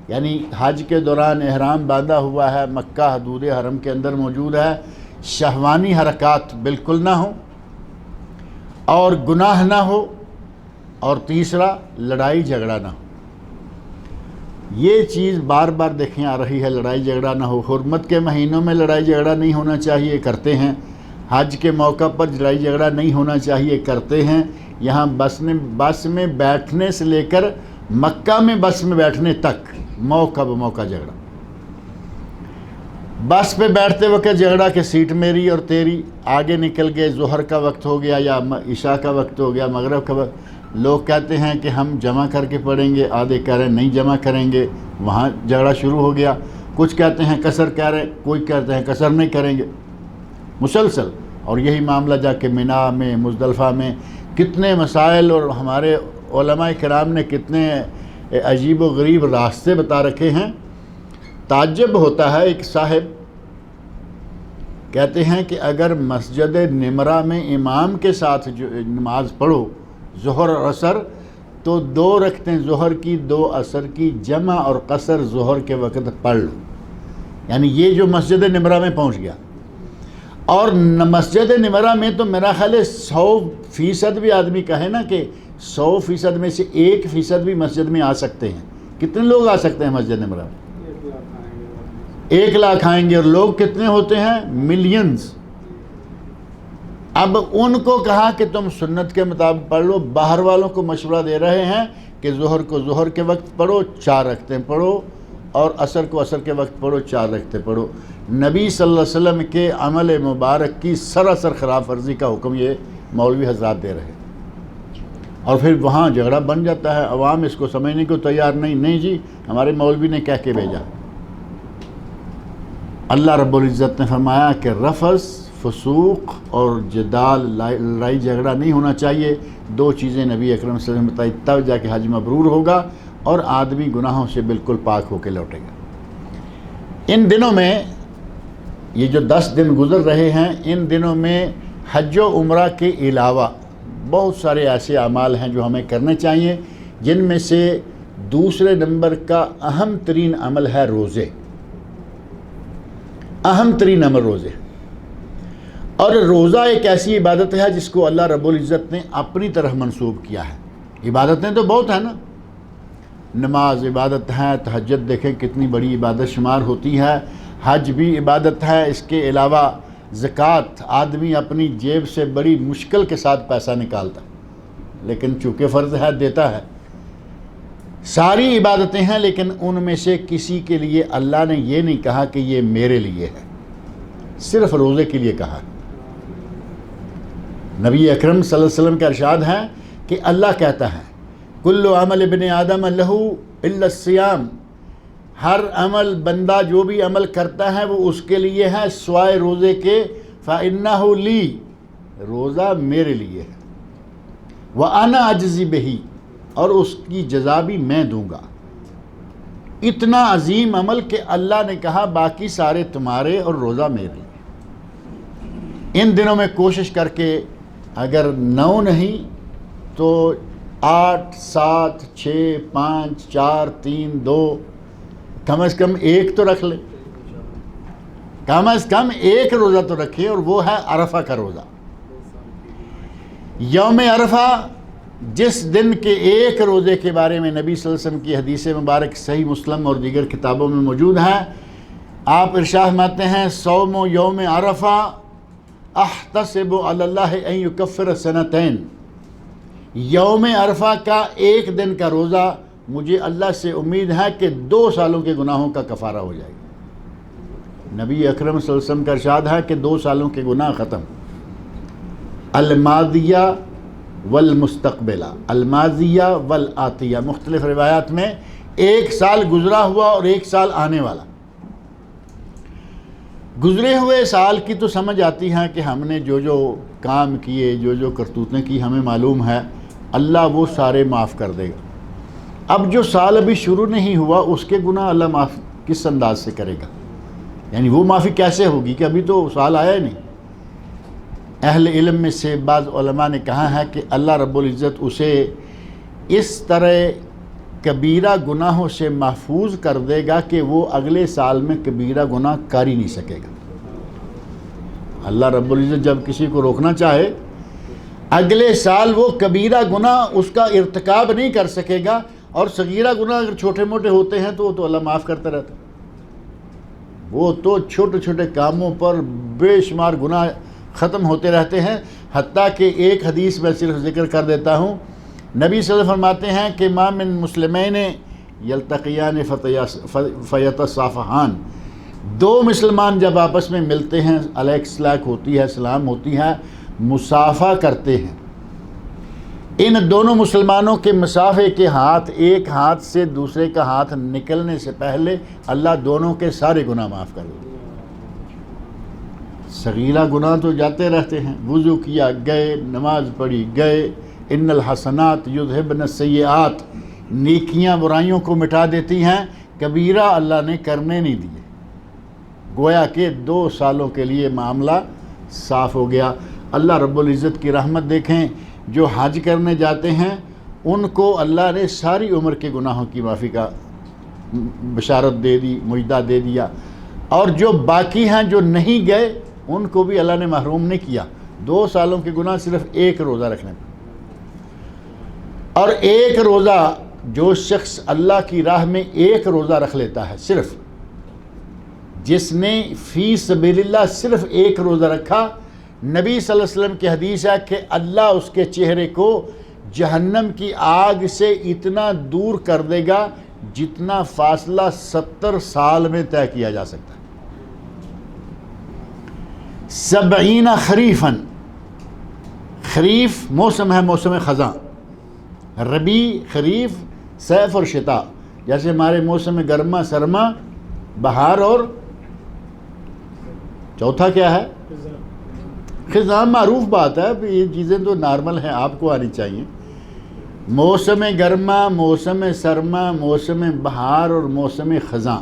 یعنی حج کے دوران احرام باندھا ہوا ہے، مکہ حدود حرم کے اندر موجود ہے، شہوانی حرکات بالکل نہ ہوں اور گناہ نہ ہو، اور تیسرا لڑائی جھگڑا نہ ہو۔ یہ چیز بار بار دیکھیں آ رہی ہے، لڑائی جھگڑا نہ ہو۔ حرمت کے مہینوں میں لڑائی جھگڑا نہیں ہونا چاہیے، کرتے ہیں۔ حج کے موقع پر لڑائی جھگڑا نہیں ہونا چاہیے، کرتے ہیں۔ یہاں بس میں بیٹھنے سے لے کر مکہ میں بس میں بیٹھنے تک موقع بموقع جھگڑا۔ بس پہ بیٹھتے وقت جھگڑا کہ سیٹ میری اور تیری، آگے نکل گئے، ظہر کا وقت ہو گیا یا عشاء کا وقت ہو گیا، مغرب کا وقت، لوگ کہتے ہیں کہ ہم جمع کر کے پڑھیں گے، آدھے کہہ رہے ہیں نہیں جمع کریں گے، وہاں جھگڑا شروع ہو گیا۔ کچھ کہتے ہیں قصر کہہ رہے ہیں، کوئی کہتے ہیں قصر نہیں کریں گے، مسلسل۔ اور یہی معاملہ جا کے منی میں، مزدلفہ میں کتنے مسائل، اور ہمارے علماء کرام نے کتنے عجیب و غریب راستے بتا رکھے ہیں۔ تعجب ہوتا ہے، ایک صاحب کہتے ہیں کہ اگر مسجد نمرہ میں امام کے ساتھ جو نماز پڑھو ظہر اور عصر، تو 2 رکعتیں ظہر کی 2 عصر کی جمع اور قصر ظہر کے وقت پڑھ لو۔ یعنی یہ جو مسجد نمرہ میں پہنچ گیا، اور مسجد نمرہ میں تو میرا خیال ہے 100% بھی آدمی کہے نا کہ 100% میں سے 1% بھی مسجد میں آ سکتے ہیں۔ کتنے لوگ آ سکتے ہیں مسجد نمرہ میں؟ 1 لاکھ آئیں گے، اور لوگ کتنے ہوتے ہیں؟ ملینز۔ اب ان کو کہا کہ تم سنت کے مطابق پڑھ لو، باہر والوں کو مشورہ دے رہے ہیں کہ ظہر کو ظہر کے وقت پڑھو 4 رکعتیں پڑھو، اور عصر کو عصر کے وقت پڑھو 4 رکعتیں پڑھو۔ نبی صلی اللہ علیہ وسلم کے عمل مبارک کی سراسر خلاف ورزی کا حکم یہ مولوی حضرات دے رہے ہیں، اور پھر وہاں جھگڑا بن جاتا ہے۔ عوام اس کو سمجھنے کو تیار نہیں جی ہمارے مولوی نے کہہ کے بھیجا۔ اللہ رب العزت نے فرمایا کہ رفث، فسوق اور جدال، لڑائی جھگڑا نہیں ہونا چاہیے۔ 2 چیزیں نبی اکرم صلی اللہ علیہ وسلم نے بتائی، تب جا کے حج مبرور ہوگا اور آدمی گناہوں سے بالکل پاک ہو کے لوٹے گا۔ ان دنوں میں یہ جو 10 دن گزر رہے ہیں، ان دنوں میں حج و عمرہ کے علاوہ بہت سارے ایسے اعمال ہیں جو ہمیں کرنے چاہیے، جن میں سے دوسرے نمبر کا اہم ترین عمل ہے روزے۔ اہم ترین عمل روزے، اور روزہ ایک ایسی عبادت ہے جس کو اللہ رب العزت نے اپنی طرف منسوب کیا ہے۔ عبادتیں تو بہت ہیں نا، نماز عبادت ہے، تہجد دیکھیں کتنی بڑی عبادت شمار ہوتی ہے، حج بھی عبادت ہے، اس کے علاوہ زکوٰۃ آدمی اپنی جیب سے بڑی مشکل کے ساتھ پیسہ نکالتا، لیکن چونکہ فرض ہے دیتا ہے۔ ساری عبادتیں ہیں، لیکن ان میں سے کسی کے لیے اللہ نے یہ نہیں کہا کہ یہ میرے لیے ہے، صرف روزے کے لیے کہا۔ نبی اکرم صلی اللہ علیہ وسلم کا ارشاد ہے کہ اللہ کہتا ہے کل عمل ابن آدم لہو الا الصیام، ہر عمل بندہ جو بھی عمل کرتا ہے وہ اس کے لیے ہے سوائے روزے کے، فإنہ لی، روزہ میرے لیے ہے، وأنا أجزی بہ، اور اس کی جزا بھی میں دوں گا۔ اتنا عظیم عمل کہ اللہ نے کہا باقی سارے تمہارے اور روزہ میرے لیے۔ ان دنوں میں کوشش کر کے اگر 9 نہیں تو 8 7 6 5 4 3 2 کم از کم ایک تو رکھ لیں، کم از کم ایک روزہ تو رکھیں، اور وہ ہے عرفہ کا روزہ۔ یوم عرفہ، جس دن کے ایک روزے کے بارے میں نبی صلی اللہ علیہ وسلم کی حدیث مبارک صحیح مسلم اور دیگر کتابوں میں موجود ہے، آپ ارشاد فرماتے ہیں صوم یوم عرفہ احتسب علی اللہ ان یکفر سنتین، یوم عرفہ کا ایک دن کا روزہ مجھے اللہ سے امید ہے کہ 2 سالوں کے گناہوں کا کفارہ ہو جائے گا۔ نبی اکرم صلی اللہ علیہ وسلم کا ارشاد ہے کہ 2 سالوں کے گناہ ختم، الماضیہ والمستقبلہ، الماضیہ والآتیہ، مختلف روایات میں 1 سال گزرا ہوا اور 1 سال آنے والا۔ گزرے ہوئے سال کی تو سمجھ آتی ہے کہ ہم نے جو جو کام کیے، جو جو کرتوتیں کی، ہمیں معلوم ہے اللہ وہ سارے معاف کر دے گا۔ اب جو سال ابھی شروع نہیں ہوا اس کے گناہ اللہ معاف کس انداز سے کرے گا؟ یعنی وہ معافی کیسے ہوگی کہ ابھی تو سال آیا ہی نہیں؟ اہل علم میں سے بعض علماء نے کہا ہے کہ اللہ رب العزت اسے اس طرح کبیرہ گناہوں سے محفوظ کر دے گا کہ وہ اگلے سال میں کبیرہ گناہ کر ہی نہیں سکے گا۔ اللہ رب العزت جب کسی کو روکنا چاہے، اگلے سال وہ کبیرہ گناہ اس کا ارتکاب نہیں کر سکے گا، اور صغیرہ گناہ اگر چھوٹے موٹے ہوتے ہیں تو وہ تو اللہ معاف کرتا رہتا ہے۔ وہ تو چھوٹے چھوٹے کاموں پر بے شمار گناہ ختم ہوتے رہتے ہیں، حتیٰ کہ ایک حدیث میں صرف ذکر کر دیتا ہوں، نبی صلی اللہ علیہ وسلم فرماتے ہیں کہ ما من مسلمین یلتقیان فیتصافحان، 2 مسلمان جب آپس میں ملتے ہیں، علیک السلام ہوتی ہے، سلام ہوتی ہے، مصافحہ کرتے ہیں، ان دونوں مسلمانوں کے مصافحے کے ہاتھ ایک ہاتھ سے دوسرے کا ہاتھ نکلنے سے پہلے اللہ دونوں کے سارے گناہ معاف کر دے۔ صغیرہ گناہ تو جاتے رہتے ہیں، وضو کیا گئے، نماز پڑھی گئے، ان الحسنات یذہبن السیئات، نیکیاں برائیوں کو مٹا دیتی ہیں، کبیرہ اللہ نے کرنے نہیں دیے، گویا کہ 2 سالوں کے لیے معاملہ صاف ہو گیا۔ اللہ رب العزت کی رحمت دیکھیں، جو حج کرنے جاتے ہیں ان کو اللہ نے ساری عمر کے گناہوں کی معافی کا بشارت دے دی، مجدہ دے دیا، اور جو باقی ہیں جو نہیں گئے ان کو بھی اللہ نے محروم نہیں کیا 2 سالوں کے گناہ صرف 1 روزہ رکھنے پر۔ اور 1 روزہ جو شخص اللہ کی راہ میں 1 روزہ رکھ لیتا ہے، صرف جس نے فی سبیل اللہ صرف 1 روزہ رکھا، نبی صلی اللہ علیہ وسلم کی حدیث ہے کہ اللہ اس کے چہرے کو جہنم کی آگ سے اتنا دور کر دے گا جتنا فاصلہ 70 سال میں طے کیا جا سکتا ہے۔ 70 خریفاً، خریف موسم ہے، موسم خزاں، ربیع، خریف، صیف اور شتاء، جیسے ہمارے موسم گرما، سرما، بہار، اور چوتھا کیا ہے؟ خزاں معروف بات ہے، یہ چیزیں تو نارمل ہیں، آپ کو آنی چاہیے۔ موسم گرما، موسم سرما، موسم بہار اور موسم خزاں۔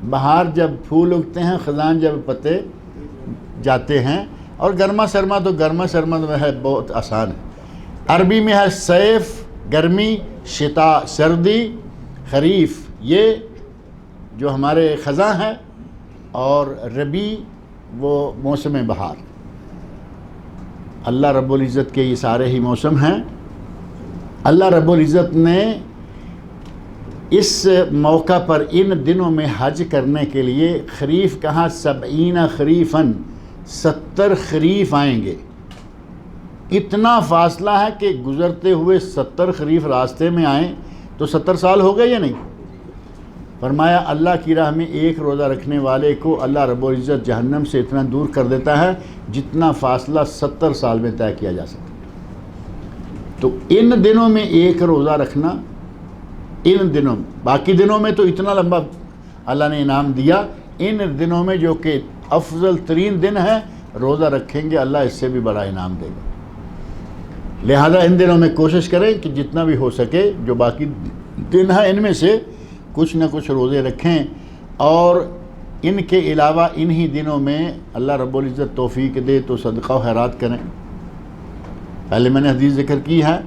بہار جب پھول اگتے ہیں، خزاں جب پتے جاتے ہیں، اور گرما سرما تو ہے بہت آسان ہے۔ عربی میں ہے صیف گرمی، شتاء سردی، خریف یہ جو ہمارے خزاں ہے، اور ربیع وہ موسم بہار۔ اللہ رب العزت کے یہ سارے ہی موسم ہیں۔ اللہ رب العزت نے اس موقع پر ان دنوں میں حج کرنے کے لیے خریف کہا، 70 خریفاً، 70 خریف آئیں گے۔ اتنا فاصلہ ہے کہ گزرتے ہوئے 70 خریف راستے میں آئیں تو 70 سال ہو گئے یا نہیں؟ فرمایا اللہ کی راہ میں 1 روزہ رکھنے والے کو اللہ رب العزت جہنم سے اتنا دور کر دیتا ہے جتنا فاصلہ 70 سال میں طے کیا جا سکتا ہے۔ تو ان دنوں میں ایک روزہ رکھنا، ان دنوں میں، باقی دنوں میں تو اتنا لمبا اللہ نے انعام دیا، ان دنوں میں جو کہ افضل ترین دن ہے، روزہ رکھیں گے اللہ اس سے بھی بڑا انعام دے گا۔ لہذا ان دنوں میں کوشش کریں کہ جتنا بھی ہو سکے جو باقی دن ہیں ان میں سے کچھ نہ کچھ روزے رکھیں، اور ان کے علاوہ انہی دنوں میں اللہ رب العزت توفیق دے تو صدقہ و خیرات کریں۔ پہلے میں نے حدیث ذکر کی ہے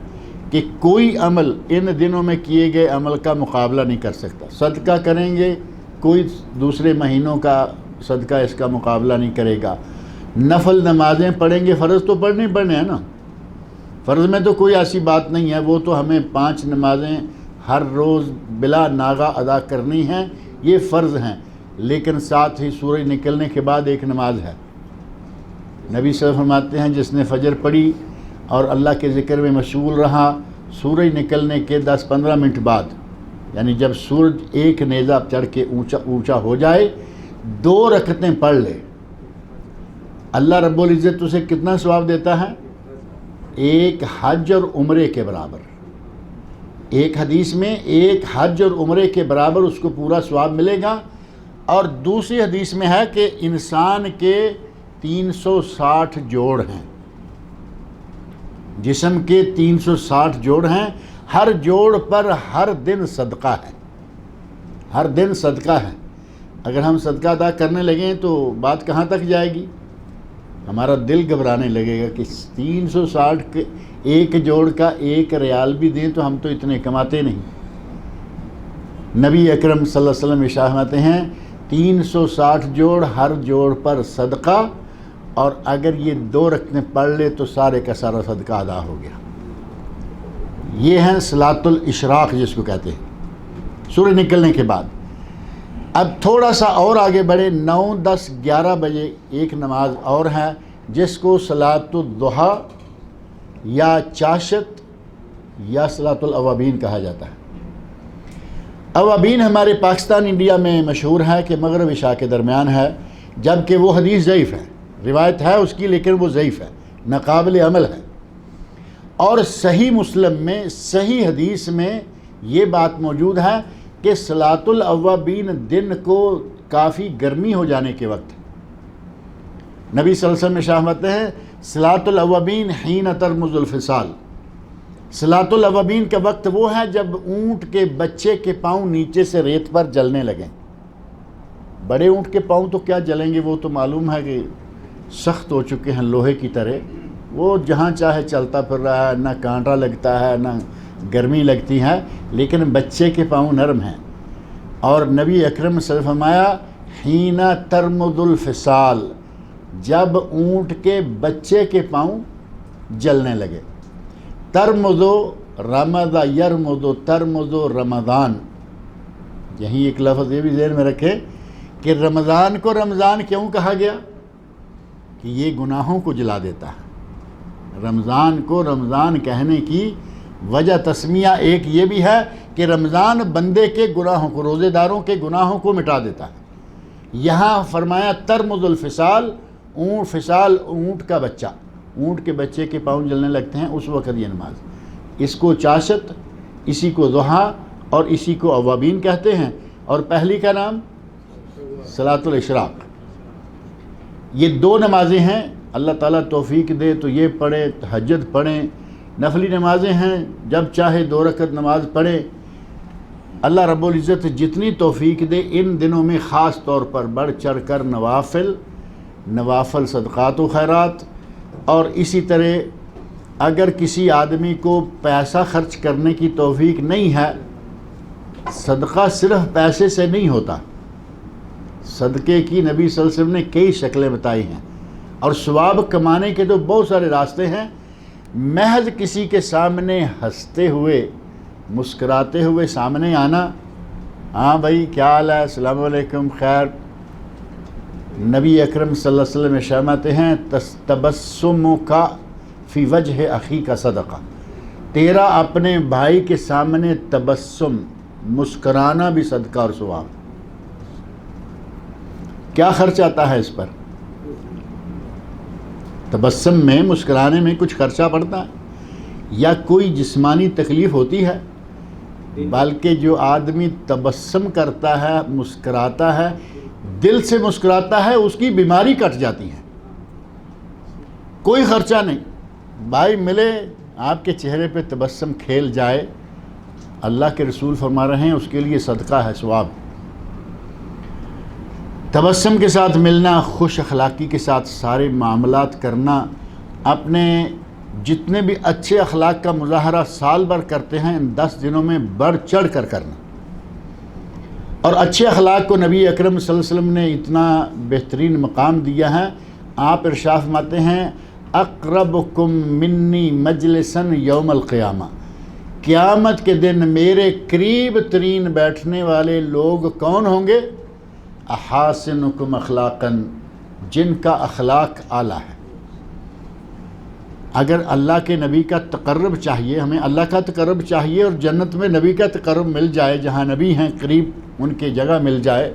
کہ کوئی عمل ان دنوں میں کیے گئے عمل کا مقابلہ نہیں کر سکتا۔ صدقہ کریں گے، کوئی دوسرے مہینوں کا صدقہ اس کا مقابلہ نہیں کرے گا۔ نفل نمازیں پڑھیں گے، فرض تو پڑھنے ہیں نا، فرض میں تو کوئی ایسی بات نہیں ہے، وہ تو ہمیں 5 نمازیں ہر روز بلا ناغہ ادا کرنی ہیں، یہ فرض ہیں، لیکن ساتھ ہی سورج نکلنے کے بعد ایک نماز ہے۔ نبی صلی اللہ علیہ وسلم فرماتے ہیں جس نے فجر پڑھی اور اللہ کے ذکر میں مشغول رہا، سورج نکلنے کے 10-15 منٹ بعد، یعنی جب سورج ایک نیزہ چڑھ کے اونچا ہو جائے، 2 رکعتیں پڑھ لے، اللہ رب العزت اسے کتنا ثواب دیتا ہے؟ ایک حج اور عمرے کے برابر۔ ایک حدیث میں ایک حج اور عمرے کے برابر اس کو پورا ثواب ملے گا، اور دوسری حدیث میں ہے کہ انسان کے 360 جوڑ ہیں، جسم کے 360 جوڑ ہیں، ہر جوڑ پر ہر دن صدقہ ہے، ہر دن صدقہ ہے۔ اگر ہم صدقہ ادا کرنے لگیں تو بات کہاں تک جائے گی؟ ہمارا دل گھبرانے لگے گا کہ 360 کے ایک جوڑ کا 1 ریال بھی دیں تو ہم تو اتنے کماتے نہیں۔ نبی اکرم صلی اللہ علیہ وسلم ارشاد فرماتے ہیں 360 جوڑ، ہر جوڑ پر صدقہ، اور اگر یہ 2 رکعتیں پڑھ لے تو سارے کا سارا صدقہ ادا ہو گیا۔ یہ ہے صلاۃ الاشراق جس کو کہتے ہیں، سورج نکلنے کے بعد۔ اب تھوڑا سا اور آگے بڑھے، 9، 10، 11 بجے ایک نماز اور ہے جس کو صلاۃ الضحیٰ یا چاشت یا صلاۃ الاوابین کہا جاتا ہے۔ اوابین ہمارے پاکستان انڈیا میں مشہور ہے کہ مغرب عشاء کے درمیان ہے، جبکہ وہ حدیث ضعیف ہے، روایت ہے اس کی لیکن وہ ضعیف ہے، ناقابل عمل ہے۔ اور صحیح مسلم میں، صحیح حدیث میں یہ بات موجود ہے کہ صلاۃ الاوابین دن کو کافی گرمی ہو جانے کے وقت، نبی صلی اللہ علیہ وسلم ارشاد فرماتے ہیں صلاۃ الاوابین حین ترمز الفصال، صلاۃ الاوابین کا وقت وہ ہے جب اونٹ کے بچے کے پاؤں نیچے سے ریت پر جلنے لگیں۔ بڑے اونٹ کے پاؤں تو کیا جلیں گے، وہ تو معلوم ہے کہ سخت ہو چکے ہیں لوہے کی طرح، وہ جہاں چاہے چلتا پھر رہا ہے، نہ کانٹا لگتا ہے نہ گرمی لگتی ہے، لیکن بچے کے پاؤں نرم ہیں۔ اور نبی اکرم صلی اللہ علیہ وسلم فرمایا حین ترمد الفصال، جب اونٹ کے بچے کے پاؤں جلنے لگے۔ ترمدو رمض یرمدو ترمدو رمضان، یہیں ایک لفظ یہ بھی ذہن میں رکھے کہ رمضان کو رمضان کیوں کہا گیا؟ کہ یہ گناہوں کو جلا دیتا ہے۔ رمضان کو رمضان کہنے کی وجہ تسمیہ ایک یہ بھی ہے کہ رمضان بندے کے گناہوں کو، روزے داروں کے گناہوں کو مٹا دیتا ہے۔ یہاں فرمایا ترمز الفصال، فصال اونٹ کا بچہ، اونٹ کے بچے کے پاؤں جلنے لگتے ہیں اس وقت یہ نماز۔ اس کو چاشت، اسی کو ضحیٰ اور اسی کو اوابین کہتے ہیں، اور پہلی کا نام صلاۃ الاشراق۔ یہ 2 نمازیں ہیں، اللہ تعالیٰ توفیق دے تو یہ پڑھیں، تہجد پڑھیں، نفلی نمازیں ہیں جب چاہے 2 رکعت نماز پڑھیں۔ اللہ رب العزت جتنی توفیق دے ان دنوں میں خاص طور پر بڑھ چڑھ کر نوافل صدقات و خیرات، اور اسی طرح اگر کسی آدمی کو پیسہ خرچ کرنے کی توفیق نہیں ہے، صدقہ صرف پیسے سے نہیں ہوتا، صدقے کی نبی صلی اللہ علیہ وسلم نے کئی شکلیں بتائی ہیں، اور ثواب کمانے کے تو بہت سارے راستے ہیں۔ محض کسی کے سامنے ہنستے ہوئے، مسکراتے ہوئے سامنے آنا، ہاں بھائی کیا حال ہے، السلام علیکم، خیر، نبی اکرم صلی اللہ علیہ وسلم فرماتے ہیں تبسمک فی وجہ اخی کا صدقہ، تیرا اپنے بھائی کے سامنے تبسم، مسکرانا بھی صدقہ اور ثواب۔ کیا خرچ آتا ہے اس پر؟ تبسم میں، مسکرانے میں کچھ خرچہ پڑتا ہے۔ یا کوئی جسمانی تکلیف ہوتی ہے، بلکہ جو آدمی تبسم کرتا ہے، مسکراتا ہے، دل سے مسکراتا ہے، اس کی بیماری کٹ جاتی ہے۔ کوئی خرچہ نہیں، بھائی ملے، آپ کے چہرے پہ تبسم کھیل جائے، اللہ کے رسول فرما رہے ہیں اس کے لیے صدقہ ہے، ثواب۔ تبسم کے ساتھ ملنا، خوش اخلاقی کے ساتھ سارے معاملات کرنا، اپنے جتنے بھی اچھے اخلاق کا مظاہرہ سال بھر کرتے ہیں ان 10 دنوں میں بڑھ چڑھ کر کرنا۔ اور اچھے اخلاق کو نبی اکرم صلی اللہ علیہ وسلم نے اتنا بہترین مقام دیا ہے، آپ ارشاد فرماتے ہیں اقربکم منی مجلسا یوم القیامہ، قیامت کے دن میرے قریب ترین بیٹھنے والے لوگ کون ہوں گے؟ احاسنکم اخلاقا، جن کا اخلاق اعلیٰ ہے۔ اگر اللہ کے نبی کا تقرب چاہیے، ہمیں اللہ کا تقرب چاہیے اور جنت میں نبی کا تقرب مل جائے، جہاں نبی ہیں قریب ان کی جگہ مل جائے،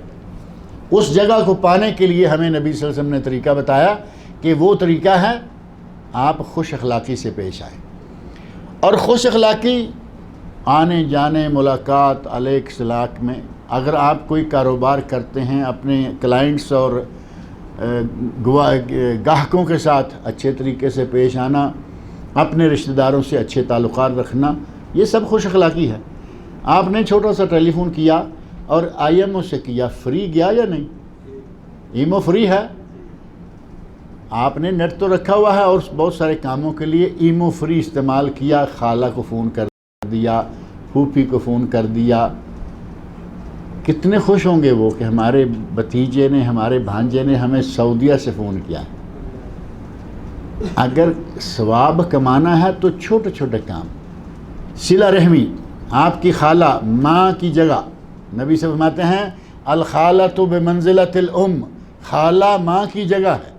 اس جگہ کو پانے کے لیے ہمیں نبی صلی اللہ علیہ وسلم نے طریقہ بتایا کہ وہ طریقہ ہے آپ خوش اخلاقی سے پیش آئیں۔ اور خوش اخلاقی آنے جانے، ملاقات، علیک سلاک میں، اگر آپ کوئی کاروبار کرتے ہیں، اپنے کلائنٹس اور گاہکوں کے ساتھ اچھے طریقے سے پیش آنا، اپنے رشتہ داروں سے اچھے تعلقات رکھنا، یہ سب خوش اخلاقی ہے۔ آپ نے چھوٹا سا ٹیلی فون کیا اور آئی ایم او سے کیا، فری گیا یا نہیں؟ ایمو فری ہے، آپ نے نیٹ تو رکھا ہوا ہے اور بہت سارے کاموں کے لیے ایمو فری استعمال کیا، خالہ کو فون کر دیا، پھوپھی کو فون کر دیا، کتنے خوش ہوں گے وہ کہ ہمارے بھتیجے نے، ہمارے بھانجے نے ہمیں سعودیہ سے فون کیا ہے۔ اگر ثواب کمانا ہے تو چھوٹے چھوٹے کام، صلہ رحمی، آپ کی خالہ ماں کی جگہ، نبی سے فرماتے ہیں الخالۃ بمنزلۃ الام، خالہ ماں کی جگہ ہے،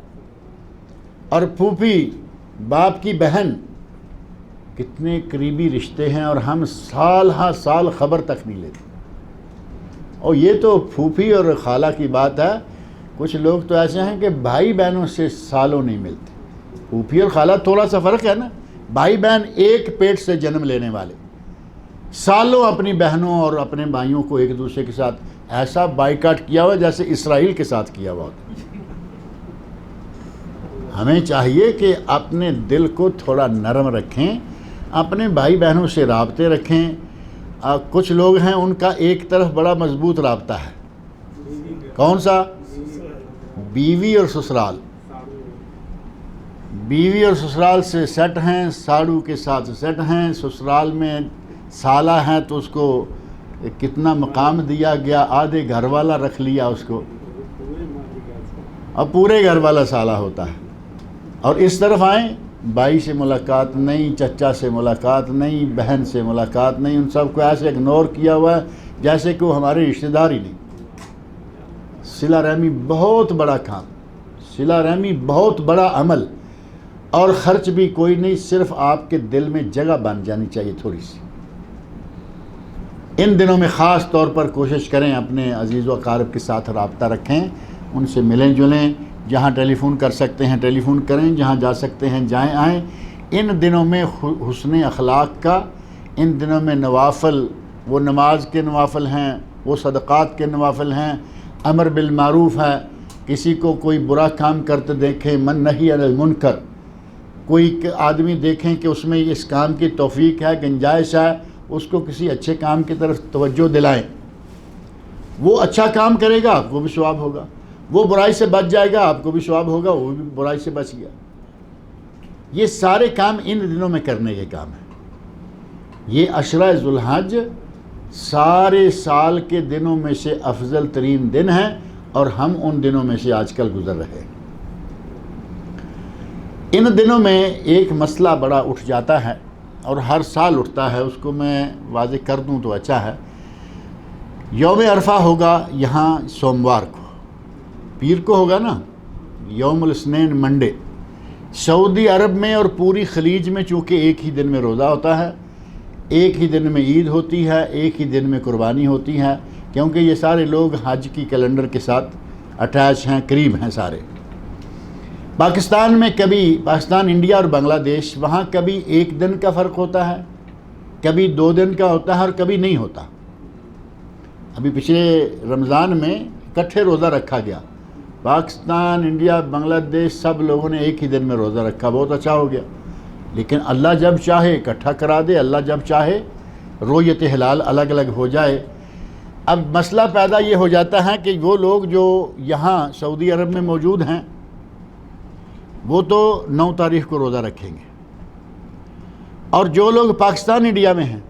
اور پھوپھی باپ کی بہن، کتنے قریبی رشتے ہیں اور ہم سال ہا سال خبر تک نہیں لیتے۔ اور یہ تو پھوپھی اور خالہ کی بات ہے، کچھ لوگ تو ایسے ہیں کہ بھائی بہنوں سے سالوں نہیں ملتے۔ پھوپھی اور خالہ تھوڑا سا فرق ہے نا، بھائی بہن ایک پیٹ سے جنم لینے والے، سالوں اپنی بہنوں اور اپنے بھائیوں کو ایک دوسرے کے ساتھ ایسا بائیکاٹ کیا ہوا جیسے اسرائیل کے ساتھ کیا ہوا ہوتا۔ ہمیں چاہیے کہ اپنے دل کو تھوڑا نرم رکھیں، اپنے بھائی بہنوں سے رابطے رکھیں۔ کچھ لوگ ہیں ان کا ایک طرف بڑا مضبوط رابطہ ہے، کون سا؟ بیوی اور سسرال، بیوی اور سسرال سے سیٹ ہیں، ساڑو کے ساتھ سیٹ ہیں، سسرال میں سالہ ہیں تو اس کو کتنا مقام دیا گیا، آدھے گھر والا رکھ لیا اس کو، اور پورے گھر والا سالہ ہوتا ہے۔ اور اس طرف آئیں، بھائی سے ملاقات نہیں، چچا سے ملاقات نہیں، بہن سے ملاقات نہیں، ان سب کو ایسے اگنور کیا ہوا ہے جیسے کہ وہ ہمارے رشتہ دار ہی نہیں۔ صلہ رحمی بہت بڑا کام، صلہ رحمی بہت بڑا عمل، اور خرچ بھی کوئی نہیں، صرف آپ کے دل میں جگہ بن جانی چاہیے تھوڑی سی۔ ان دنوں میں خاص طور پر کوشش کریں اپنے عزیز و اقارب کے ساتھ رابطہ رکھیں، ان سے ملیں جلیں، جہاں ٹیلی فون کر سکتے ہیں ٹیلی فون کریں، جہاں جا سکتے ہیں جائیں آئیں۔ ان دنوں میں حسن اخلاق کا، ان دنوں میں نوافل، وہ نماز کے نوافل ہیں، وہ صدقات کے نوافل ہیں، امر بالمعروف ہے، کسی کو کوئی برا کام کرتے دیکھیں، من نہی عن المنکر، کوئی آدمی دیکھیں کہ اس میں اس کام کی توفیق ہے، گنجائش ہے، اس کو کسی اچھے کام کی طرف توجہ دلائیں۔ وہ اچھا کام کرے گا آپ کو بھی ثواب ہوگا، وہ برائی سے بچ جائے گا آپ کو بھی ثواب ہوگا، وہ بھی برائی سے بچ گیا۔ یہ سارے کام ان دنوں میں کرنے کے کام ہیں۔ یہ عشرہ ذو الحج سارے سال کے دنوں میں سے افضل ترین دن ہے، اور ہم ان دنوں میں سے آج کل گزر رہے ہیں۔ ان دنوں میں ایک مسئلہ بڑا اٹھ جاتا ہے، اور ہر سال اٹھتا ہے، اس کو میں واضح کر دوں تو اچھا ہے۔ یوم عرفہ ہوگا یہاں سوموار کو، پیر کو ہوگا نا، یوم الاثنین منڈے۔ سعودی عرب میں اور پوری خلیج میں چونکہ ایک ہی دن میں روزہ ہوتا ہے، ایک ہی دن میں عید ہوتی ہے، ایک ہی دن میں قربانی ہوتی ہے، کیونکہ یہ سارے لوگ حج کی کیلنڈر کے ساتھ اٹیچ ہیں، قریب ہیں سارے۔ پاکستان میں کبھی پاکستان، انڈیا اور بنگلہ دیش، وہاں کبھی 1 دن کا فرق ہوتا ہے، کبھی 2 دن کا ہوتا ہے اور کبھی نہیں ہوتا۔ ابھی پچھلے رمضان میں اکٹھے روزہ رکھا گیا، پاکستان، انڈیا، بنگلہ دیش سب لوگوں نے ایک ہی دن میں روزہ رکھا، بہت اچھا ہو گیا۔ لیکن اللہ جب چاہے اکٹھا کرا دے، اللہ جب چاہے رؤیت ہلال الگ الگ ہو جائے۔ اب مسئلہ پیدا یہ ہو جاتا ہے کہ وہ لوگ جو یہاں سعودی عرب میں موجود ہیں وہ تو 9 تاریخ کو روزہ رکھیں گے، اور جو لوگ پاکستان، انڈیا میں ہیں،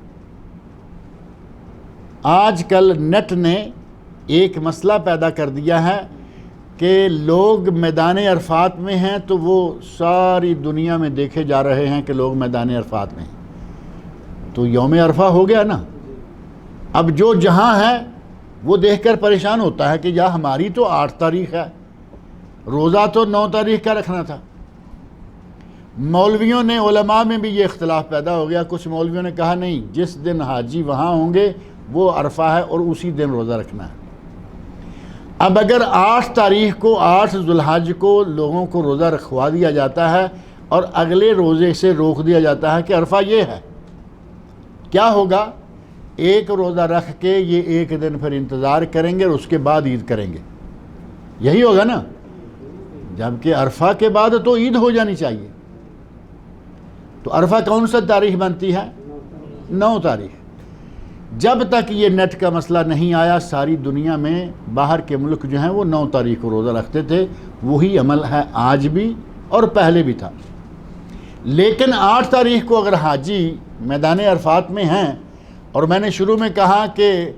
آج کل نیٹ نے ایک مسئلہ پیدا کر دیا ہے کہ لوگ میدان عرفات میں ہیں تو وہ ساری دنیا میں دیکھے جا رہے ہیں کہ لوگ میدان عرفات میں ہیں، تو یوم عرفہ ہو گیا نا۔ اب جو جہاں ہے وہ دیکھ کر پریشان ہوتا ہے کہ یا ہماری تو 8 تاریخ ہے، روزہ تو 9 تاریخ کا رکھنا تھا۔ مولویوں نے، علماء میں بھی یہ اختلاف پیدا ہو گیا، کچھ مولویوں نے کہا نہیں، جس دن حاجی وہاں ہوں گے وہ عرفہ ہے اور اسی دن روزہ رکھنا ہے۔ اب اگر 8 تاریخ کو، 8 ذو الحج کو لوگوں کو روزہ رکھوا دیا جاتا ہے اور اگلے روزے سے روک دیا جاتا ہے کہ عرفہ یہ ہے، کیا ہوگا؟ ایک روزہ رکھ کے یہ 1 دن پھر انتظار کریں گے اور اس کے بعد عید کریں گے، یہی ہوگا نا؟ جبکہ عرفہ کے بعد تو عید ہو جانی چاہیے۔ تو عرفہ کون سا تاریخ بنتی ہے؟ 9 تاریخ۔ جب تک یہ نیٹ کا مسئلہ نہیں آیا، ساری دنیا میں باہر کے ملک جو ہیں وہ 9 تاریخ کو روزہ رکھتے تھے، وہی عمل ہے آج بھی اور پہلے بھی تھا۔ لیکن 8 تاریخ کو اگر حاجی میدان عرفات میں ہیں، اور میں نے شروع میں کہا کہ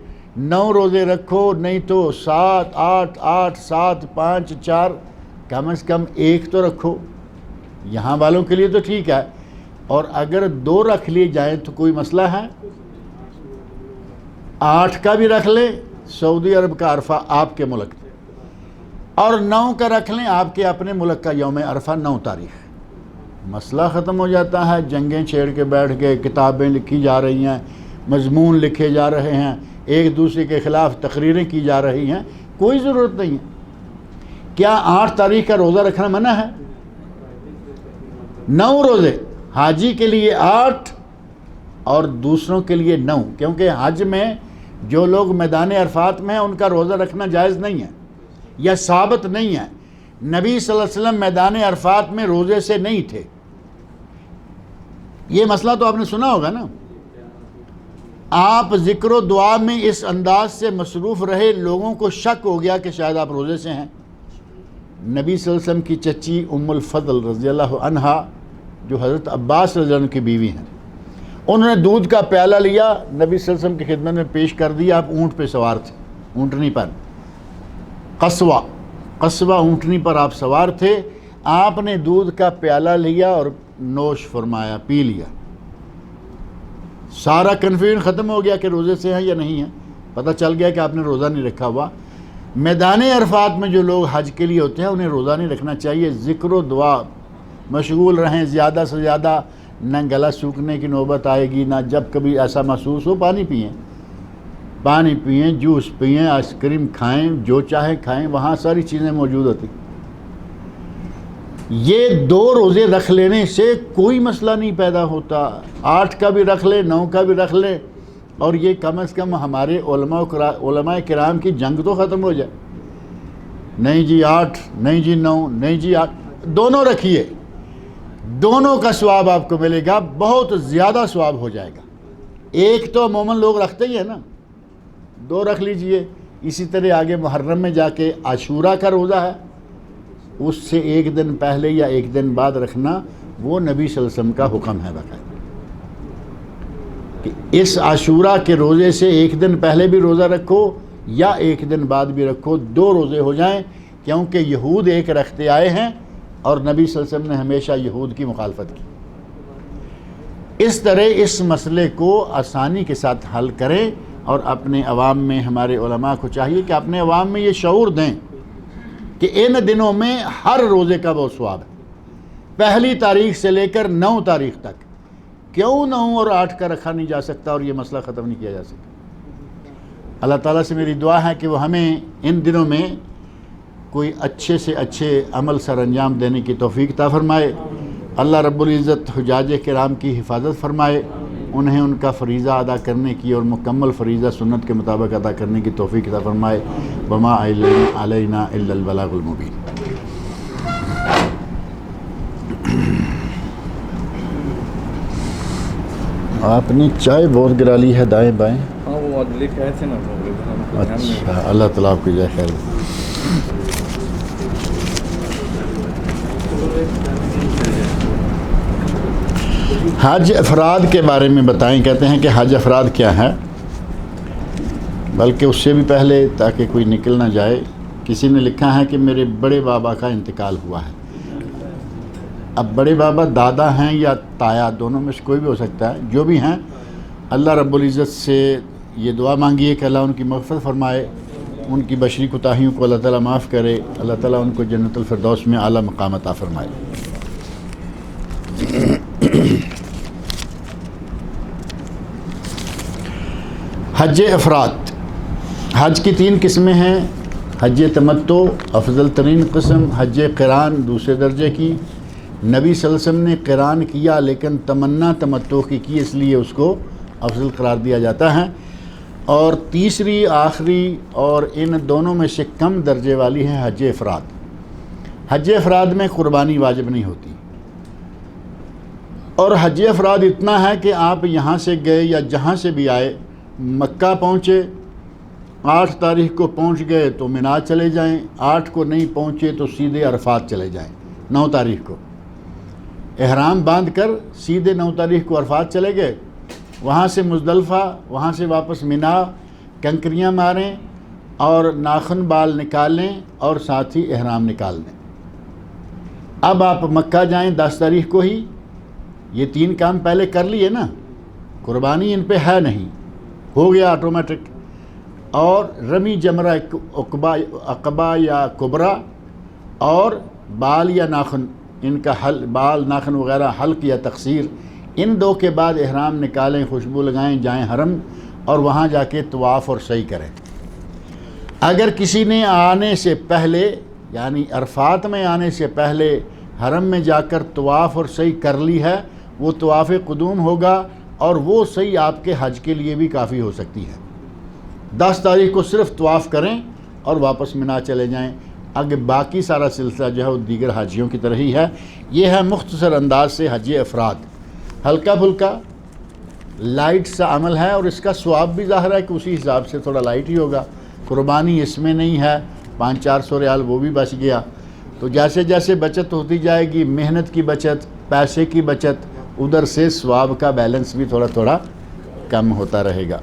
9 روزے رکھو، نہیں تو 7، 8، 8، 7، 5، 4، کم از کم 1 تو رکھو، یہاں والوں کے لیے تو ٹھیک ہے، اور اگر 2 رکھ لیے جائیں تو کوئی مسئلہ ہے؟ 8 کا بھی رکھ لیں، سعودی عرب کا عرفہ آپ کے ملک، اور 9 کا رکھ لیں آپ کے اپنے ملک کا یوم عرفہ 9 تاریخ، مسئلہ ختم ہو جاتا ہے۔ جنگیں چھیڑ کے بیٹھ گئے، کتابیں لکھی جا رہی ہیں، مضمون لکھے جا رہے ہیں، ایک دوسرے کے خلاف تقریریں کی جا رہی ہیں، کوئی ضرورت نہیں ہے۔ کیا 8 تاریخ کا روزہ رکھنا منع ہے؟ 9 روزے، حاجی کے لیے 8 اور دوسروں کے لیے 9، کیونکہ حج میں جو لوگ میدان عرفات میں ہیں ان کا روزہ رکھنا جائز نہیں ہے یا ثابت نہیں ہے۔ نبی صلی اللہ علیہ وسلم میدان عرفات میں روزے سے نہیں تھے، یہ مسئلہ تو آپ نے سنا ہوگا نا۔ آپ ذکر و دعا میں اس انداز سے مصروف رہے، لوگوں کو شک ہو گیا کہ شاید آپ روزے سے ہیں۔ نبی صلی اللہ علیہ وسلم کی چچی ام الفضل رضی اللہ عنہا، جو حضرت عباس رضی اللہ عنہ کی بیوی ہیں، انہوں نے دودھ کا پیالہ لیا، نبی صلی اللہ علیہ وسلم کی خدمت میں پیش کر دیا۔ آپ اونٹ پہ سوار تھے، اونٹنی پر، قصوہ اونٹنی پر آپ سوار تھے، آپ نے دودھ کا پیالہ لیا اور نوش فرمایا، پی لیا۔ سارا کنفیوژن ختم ہو گیا کہ روزے سے ہیں یا نہیں ہیں، پتہ چل گیا کہ آپ نے روزہ نہیں رکھا ہوا۔ میدان عرفات میں جو لوگ حج کے لیے ہوتے ہیں انہیں روزہ نہیں رکھنا چاہیے، ذکر و دعا مشغول رہیں زیادہ سے زیادہ، نہ گلا سوکھنے کی نوبت آئے گی، نہ جب کبھی ایسا محسوس ہو پانی پئیں، جوس پئیں، آئس کریم کھائیں، جو چاہے کھائیں، وہاں ساری چیزیں موجود ہوتی۔ یہ 2 روزے رکھ لینے سے کوئی مسئلہ نہیں پیدا ہوتا، 8 کا بھی رکھ لیں، 9 کا بھی رکھ لیں، اور یہ کم از کم ہمارے علماء کرام کی جنگ تو ختم ہو جائے۔ نہیں جی 8، نہیں جی 9، نہیں جی 8، دونوں رکھیے، دونوں کا ثواب آپ کو ملے گا، بہت زیادہ ثواب ہو جائے گا۔ ایک تو عموماً لوگ رکھتے ہی ہیں نا، 2 رکھ لیجئے۔ اسی طرح آگے محرم میں جا کے عاشورہ کا روزہ ہے، اس سے 1 دن پہلے یا 1 دن بعد رکھنا، وہ نبی صلی اللہ علیہ وسلم کا حکم ہے باقاعدہ کہ اس عاشورہ کے روزے سے 1 دن پہلے بھی روزہ رکھو یا 1 دن بعد بھی رکھو، 2 روزے ہو جائیں، کیونکہ یہود ایک رکھتے آئے ہیں اور نبی صلی اللہ علیہ وسلم نے ہمیشہ یہود کی مخالفت کی۔ اس طرح اس مسئلے کو آسانی کے ساتھ حل کریں، اور اپنے عوام میں ہمارے علماء کو چاہیے کہ اپنے عوام میں یہ شعور دیں کہ ان دنوں میں ہر روزے کا بہت ثواب ہے، 1 تاریخ سے لے کر 9 تاریخ تک، کیوں 9 اور 8 کا رکھا نہیں جا سکتا اور یہ مسئلہ ختم نہیں کیا جا سکتا؟ اللہ تعالیٰ سے میری دعا ہے کہ وہ ہمیں ان دنوں میں کوئی اچھے سے اچھے عمل سر انجام دینے کی توفیق عطا فرمائے۔ اللہ رب العزت حجاج کرام کی حفاظت فرمائے، انہیں ان کا فریضہ ادا کرنے کی اور مکمل فریضہ سنت کے مطابق ادا کرنے کی توفیق عطا فرمائے۔ وما علینا الا البلاغ المبین۔ آپ نے چائے بہت گرا لی ہے دائیں بائیں۔ ہاں وہ لکھ آئے تھے نا، اچھا، اللہ تعالیٰ آپ کو جزائے خیر۔ حج افراد کے بارے میں بتائیں، کہتے ہیں کہ حج افراد کیا ہے؟ بلکہ اس سے بھی پہلے، تاکہ کوئی نکل نہ جائے، کسی نے لکھا ہے کہ میرے بڑے بابا کا انتقال ہوا ہے۔ اب بڑے بابا دادا ہیں یا تایا، دونوں میں سے کوئی بھی ہو سکتا ہے، جو بھی ہیں، اللہ رب العزت سے یہ دعا مانگیے کہ اللہ ان کی مغفرت فرمائے، ان کی بشری کوتاہیوں کو اللہ تعالیٰ معاف کرے، اللہ تعالیٰ ان کو جنت الفردوس میں اعلیٰ مقام عطا فرمائے۔ حج افراد، حج کی 3 قسمیں ہیں: حج تمتع افضل ترین قسم، حج قران دوسرے درجے کی۔ نبی صلی اللہ علیہ وسلم نے قران کیا لیکن تمنا تمتع کی اس لیے اس کو افضل قرار دیا جاتا ہے۔ اور تیسری آخری اور ان دونوں میں سے کم درجے والی ہے حج افراد۔ حج افراد میں قربانی واجب نہیں ہوتی، اور حج افراد اتنا ہے کہ آپ یہاں سے گئے یا جہاں سے بھی آئے، مکہ پہنچے، 8 تاریخ کو پہنچ گئے تو مینا چلے جائیں، 8 کو نہیں پہنچے تو سیدھے عرفات چلے جائیں، 9 تاریخ کو احرام باندھ کر سیدھے 9 تاریخ کو عرفات چلے گئے، وہاں سے مزدلفہ، وہاں سے واپس مینا، کنکریاں ماریں اور ناخن بال نکالیں اور ساتھ ہی احرام نکال دیں۔ اب آپ مکہ جائیں 10 تاریخ کو ہی، یہ 3 کام پہلے کر لیے نا، قربانی ان پہ ہے نہیں، ہو گیا آٹومیٹک۔ اور رمی جمرہ عقبہ یا کبرا، اور بال یا ناخن، ان کا بال ناخن وغیرہ حلق یا تقصیر، ان 2 کے بعد احرام نکالیں، خوشبو لگائیں، جائیں حرم اور وہاں جا کے طواف اور سعی کریں۔ اگر کسی نے آنے سے پہلے، یعنی عرفات میں آنے سے پہلے حرم میں جا کر طواف اور سعی کر لی ہے، وہ طواف قدوم ہوگا، اور وہ سعی آپ کے حج کے لیے بھی کافی ہو سکتی ہے۔ 10 تاریخ کو صرف طواف کریں اور واپس مینا چلے جائیں، آگے باقی سارا سلسلہ جو ہے وہ دیگر حاجیوں کی طرح ہی ہے۔ یہ ہے مختصر انداز سے حج افراد، ہلکا پھلکا لائٹ سا عمل ہے، اور اس کا ثواب بھی ظاہر ہے کہ اسی حساب سے تھوڑا لائٹ ہی ہوگا۔ قربانی اس میں نہیں ہے، 500-400 ریال وہ بھی بچ گیا۔ تو جیسے جیسے بچت ہوتی جائے گی، محنت کی بچت، پیسے کی بچت، ادھر سے ثواب کا بیلنس بھی تھوڑا تھوڑا کم ہوتا رہے گا۔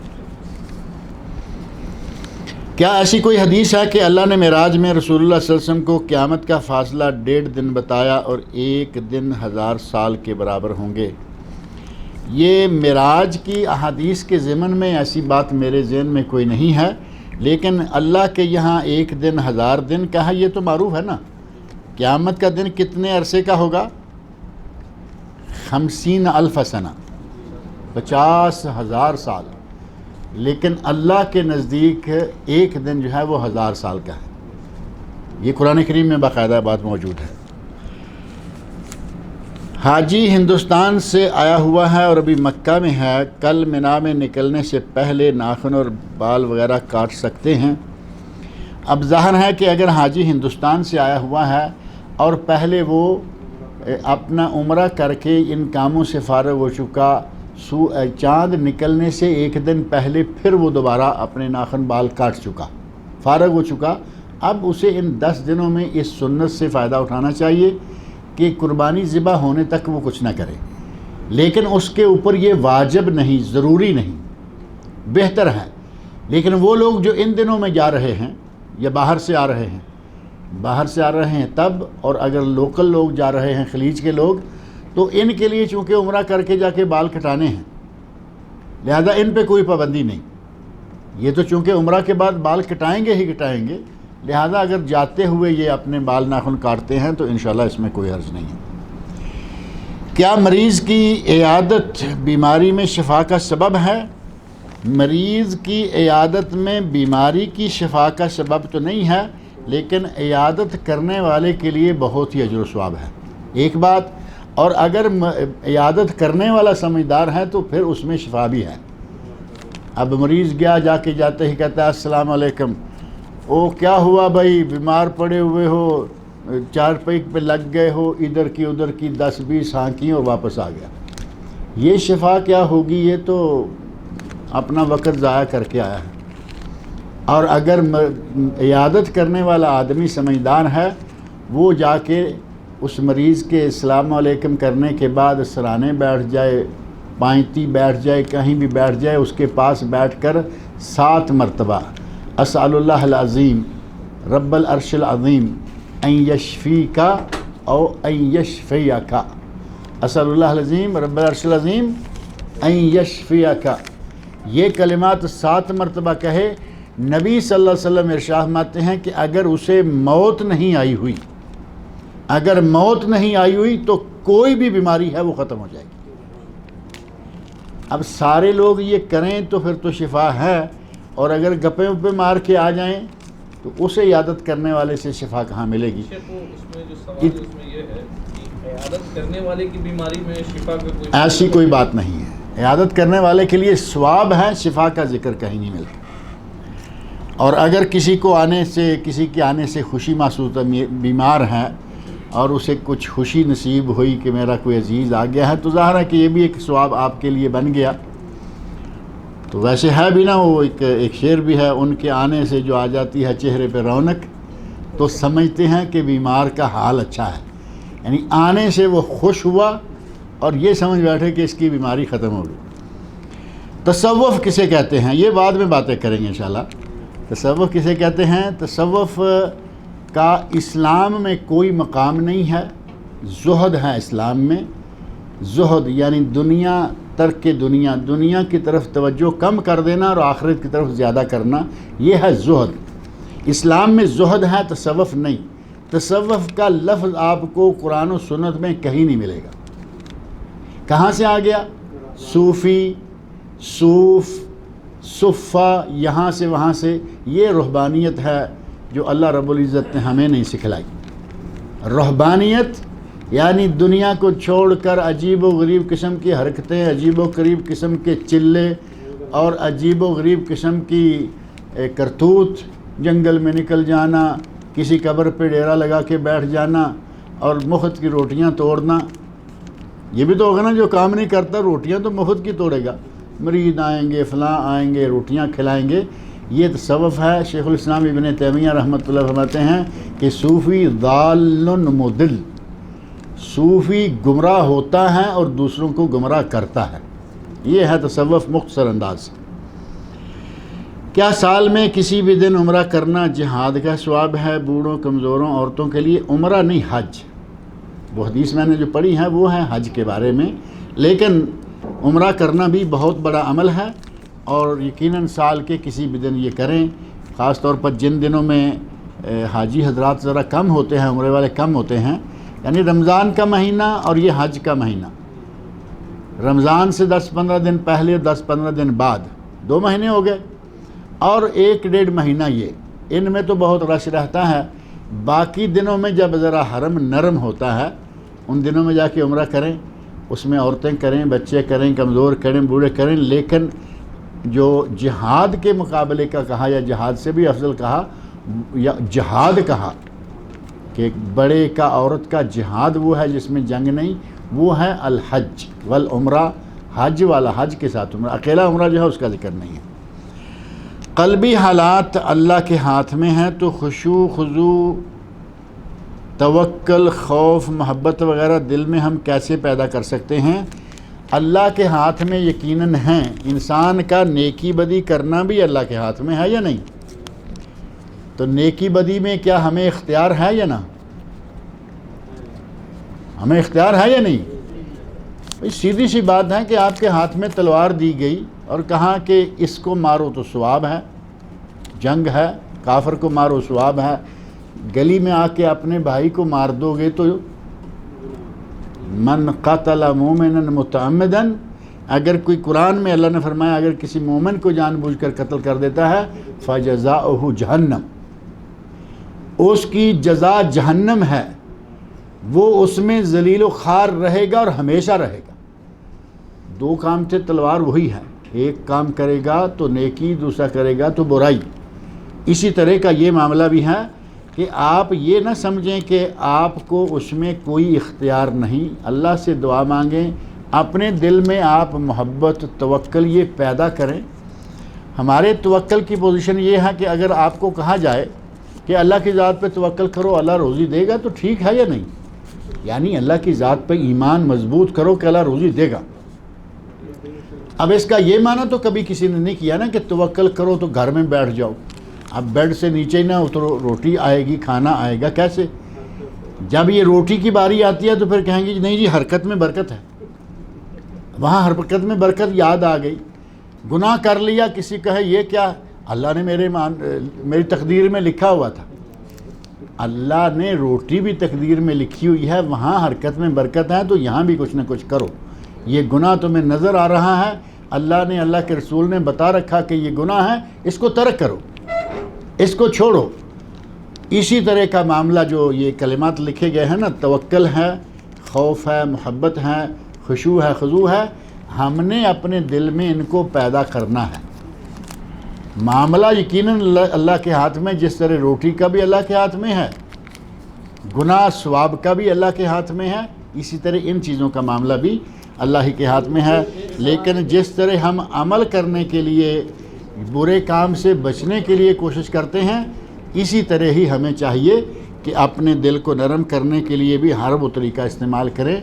کیا ایسی کوئی حدیث ہے کہ اللہ نے معراج میں رسول اللہ صلی اللہ علیہ وسلم کو قیامت کا فاصلہ 1.5 دن بتایا اور 1 دن 1000 سال کے برابر ہوں گے؟ یہ معراج کی احادیث کے ضمن میں ایسی بات میرے ذہن میں کوئی نہیں ہے، لیکن اللہ کے یہاں 1 دن 1000 دن کا ہے، یہ تو معروف ہے نا۔ قیامت کا دن کتنے عرصے کا ہوگا؟ 50,000 سنہ، 50,000 سال، لیکن اللہ کے نزدیک 1 دن جو ہے وہ 1000 سال کا ہے۔ یہ قرآن کریم میں باقاعدہ بات موجود ہے۔ حاجی ہندوستان سے آیا ہوا ہے اور ابھی مکہ میں ہے، کل مینا میں نکلنے سے پہلے ناخن اور بال وغیرہ کاٹ سکتے ہیں؟ اب ظاہر ہے کہ اگر حاجی ہندوستان سے آیا ہوا ہے اور پہلے وہ اپنا عمرہ کر کے ان کاموں سے فارغ ہو چکا، چاند نکلنے سے 1 دن پہلے پھر وہ دوبارہ اپنے ناخن بال کاٹ چکا، فارغ ہو چکا، اب اسے ان 10 دنوں میں اس سنت سے فائدہ اٹھانا چاہیے کہ قربانی ذبح ہونے تک وہ کچھ نہ کرے، لیکن اس کے اوپر یہ واجب نہیں، ضروری نہیں، بہتر ہے۔ لیکن وہ لوگ جو ان دنوں میں جا رہے ہیں یا باہر سے آ رہے ہیں تب، اور اگر لوکل لوگ جا رہے ہیں، خلیج کے لوگ، تو ان کے لیے چونکہ عمرہ کر کے جا کے بال کٹانے ہیں، لہذا ان پہ کوئی پابندی نہیں۔ یہ تو چونکہ عمرہ کے بعد بال کٹائیں گے ہی کٹائیں گے، لہذا اگر جاتے ہوئے یہ اپنے بال ناخن کاٹتے ہیں تو انشاءاللہ اس میں کوئی حرج نہیں ہے۔ کیا مریض کی عیادت بیماری میں شفا کا سبب ہے؟ مریض کی عیادت میں بیماری کی شفا کا سبب تو نہیں ہے، لیکن عیادت کرنے والے کے لیے بہت ہی اجر و ثواب ہے، ایک بات۔ اور اگر عیادت کرنے والا سمجھدار ہے تو پھر اس میں شفا بھی ہے۔ اب مریض گیا، جاتے ہی کہتا ہے السلام علیکم، او کیا ہوا بھائی، بیمار پڑے ہوئے ہو، چارپائی پہ لگ گئے ہو، ادھر کی ادھر کی 10-20 ہانکی اور واپس آ گیا، یہ شفا کیا ہوگی؟ یہ تو اپنا وقت ضائع کر کے آیا ہے۔ اور اگر عیادت کرنے والا آدمی سمجھدار ہے، وہ جا کے اس مریض کے السلام علیکم کرنے کے بعد سرانے بیٹھ جائے، پائنتی بیٹھ جائے، کہیں بھی بیٹھ جائے، اس کے پاس بیٹھ کر 7 مرتبہ اسأل اللہ العظیم رب العرش العظیم ان یشفیک او ان یشفیک، اسأل اللہ العظیم رب العرش العظیم ان یشفیک، یہ کلمات 7 مرتبہ کہے۔ نبی صلی اللہ علیہ وسلم ارشاد فرماتے ہیں کہ اگر اسے موت نہیں آئی ہوئی، اگر موت نہیں آئی ہوئی تو کوئی بھی بیماری ہے وہ ختم ہو جائے گی۔ اب سارے لوگ یہ کریں تو پھر تو شفا ہے، اور اگر گپے وپے مار کے آ جائیں تو اسے عیادت کرنے والے سے شفا کہاں ملے گی؟ شیخ اس میں جو سوال ہے اس میں یہ ہے کہ عیادت کرنے والے کی بیماری میں شفا کا کوئی ایسی کوئی بات نہیں ہے، عیادت کرنے والے کے لیے ثواب ہے، شفا کا ذکر کہیں نہیں ملتا۔ اور اگر کسی کے آنے سے خوشی محسوس ہے، بیمار ہے اور اسے کچھ خوشی نصیب ہوئی کہ میرا کوئی عزیز آ گیا ہے، تو ظاہر ہے کہ یہ بھی ایک ثواب آپ کے لیے بن گیا۔ تو ویسے ہے بھی نا، وہ ایک شعر بھی ہے، ان کے آنے سے جو آ جاتی ہے چہرے پہ رونق، تو سمجھتے ہیں کہ بیمار کا حال اچھا ہے، یعنی آنے سے وہ خوش ہوا اور یہ سمجھ بیٹھے کہ اس کی بیماری ختم ہو گئی۔ تصوف کسے کہتے ہیں یہ بعد میں باتیں کریں گے انشاءاللہ۔ تصوف کسے کہتے ہیں؟ تصوف کا اسلام میں کوئی مقام نہیں ہے، زہد ہے اسلام میں۔ زہد یعنی دنیا، ترک دنیا کی طرف توجہ کم کر دینا اور آخرت کی طرف زیادہ کرنا، یہ ہے زہد۔ اسلام میں زہد ہے، تصوف نہیں۔ تصوف کا لفظ آپ کو قرآن و سنت میں کہیں نہیں ملے گا۔ کہاں سے آ گیا؟ صوفی، صوف، صفہ، یہاں سے وہاں سے، یہ رہبانیت ہے جو اللہ رب العزت نے ہمیں نہیں سکھلائی۔ رہبانیت یعنی دنیا کو چھوڑ کر عجیب و غریب قسم کی حرکتیں، عجیب و غریب قسم کے چلے اور عجیب و غریب قسم کی کرتوت، جنگل میں نکل جانا، کسی قبر پہ ڈیرا لگا کے بیٹھ جانا اور مفت کی روٹیاں توڑنا، یہ بھی تو ہوگا نا، جو کام نہیں کرتا روٹیاں تو مفت کی توڑے گا۔ مریض آئیں گے، فلاں آئیں گے، روٹیاں کھلائیں گے، یہ تصوف ہے۔ شیخ الاسلام ابن تیمیہ رحمۃ اللہ فرماتے ہیں کہ صوفی ضال مضل، صوفی گمراہ ہوتا ہے اور دوسروں کو گمراہ کرتا ہے، یہ ہے تصوف مختصر انداز۔ کیا سال میں کسی بھی دن عمرہ کرنا جہاد کا ثواب ہے؟ بوڑھوں، کمزوروں، عورتوں کے لیے عمرہ نہیں، حج۔ وہ حدیث میں نے جو پڑھی ہے وہ ہے حج کے بارے میں، لیکن عمرہ کرنا بھی بہت بڑا عمل ہے، اور یقیناً سال کے کسی بھی دن یہ کریں، خاص طور پر جن دنوں میں حاجی حضرات ذرا کم ہوتے ہیں، عمرے والے کم ہوتے ہیں، یعنی رمضان کا مہینہ اور یہ حج کا مہینہ، رمضان سے 10-15 دن پہلے اور 10-15 دن بعد، 2 مہینے ہو گئے، اور 1-1.5 مہینہ یہ، ان میں تو بہت رش رہتا ہے۔ باقی دنوں میں جب ذرا حرم نرم ہوتا ہے، ان دنوں میں جا کے عمرہ کریں، اس میں عورتیں کریں، بچے کریں، کمزور کریں، بوڑھے کریں، لیکن جو جہاد کے مقابلے کا کہا یا جہاد سے بھی افضل کہا یا جہاد کہا کہ ایک بڑے کا عورت کا جہاد وہ ہے جس میں جنگ نہیں، وہ ہے الحج والعمرہ، حج والا، حج کے ساتھ عمرہ، اکیلا عمرہ جو ہے اس کا ذکر نہیں ہے۔ قلبی حالات اللہ کے ہاتھ میں ہیں تو خشوع، خضوع، توکل، خوف، محبت وغیرہ دل میں ہم کیسے پیدا کر سکتے ہیں؟ اللہ کے ہاتھ میں یقیناً ہیں۔ انسان کا نیکی بدی کرنا بھی اللہ کے ہاتھ میں ہے یا نہیں؟ تو نیکی بدی میں کیا ہمیں اختیار ہے یا نہ؟ ہمیں اختیار ہے یا نہیں؟ بھئی سیدھی سی بات ہے کہ آپ کے ہاتھ میں تلوار دی گئی اور کہا کہ اس کو مارو تو ثواب ہے، جنگ ہے، کافر کو مارو ثواب ہے، گلی میں آ کے اپنے بھائی کو مار دو گے تو من قتل مومنا متعمدا، اگر کوئی قرآن میں اللہ نے فرمایا اگر کسی مومن کو جان بوجھ کر قتل کر دیتا ہے فجزاؤہ جہنم، اس کی جزا جہنم ہے، وہ اس میں ذلیل و خوار رہے گا اور ہمیشہ رہے گا۔ دو کام سے تلوار وہی ہے، ایک کام کرے گا تو نیکی، دوسرا کرے گا تو برائی۔ اسی طرح کا یہ معاملہ بھی ہے کہ آپ یہ نہ سمجھیں کہ آپ کو اس میں کوئی اختیار نہیں۔ اللہ سے دعا مانگیں، اپنے دل میں آپ محبت، توکل یہ پیدا کریں۔ ہمارے توکل کی پوزیشن یہ ہے کہ اگر آپ کو کہا جائے کہ اللہ کی ذات پہ توکل کرو، اللہ روزی دے گا، تو ٹھیک ہے یا نہیں؟ یعنی اللہ کی ذات پہ ایمان مضبوط کرو کہ اللہ روزی دے گا۔ اب اس کا یہ معنی تو کبھی کسی نے نہیں کیا نا کہ توکل کرو تو گھر میں بیٹھ جاؤ، اب بیڈ سے نیچے ہی نہ اترو، روٹی آئے گی، کھانا آئے گا، کیسے؟ جب یہ روٹی کی باری آتی ہے تو پھر کہیں گے نہیں جی حرکت میں برکت ہے، وہاں حرکت میں برکت یاد آ گئی۔ گناہ کر لیا، کسی کہے یہ کیا، اللہ نے میری تقدیر میں لکھا ہوا تھا۔ اللہ نے روٹی بھی تقدیر میں لکھی ہوئی ہے، وہاں حرکت میں برکت ہے تو یہاں بھی کچھ نہ کچھ کرو۔ یہ گناہ تمہیں نظر آ رہا ہے، اللہ نے، اللہ کے رسول نے بتا رکھا کہ یہ گناہ ہے، اس کو ترک کرو، اس کو چھوڑو۔ اسی طرح کا معاملہ جو یہ کلمات لکھے گئے ہیں نا، توکل ہے، خوف ہے، محبت ہے، خشوع ہے، خضوع ہے، ہم نے اپنے دل میں ان کو پیدا کرنا ہے۔ معاملہ یقیناً اللہ کے ہاتھ میں، جس طرح روٹی کا بھی اللہ کے ہاتھ میں ہے، گناہ ثواب کا بھی اللہ کے ہاتھ میں ہے، اسی طرح ان چیزوں کا معاملہ بھی اللہ ہی کے ہاتھ میں ہے۔ لیکن جس طرح ہم عمل کرنے کے لیے، برے کام سے بچنے کے لیے کوشش کرتے ہیں، اسی طرح ہی ہمیں چاہیے کہ اپنے دل کو نرم کرنے کے لیے بھی ہر وہ طریقہ استعمال کریں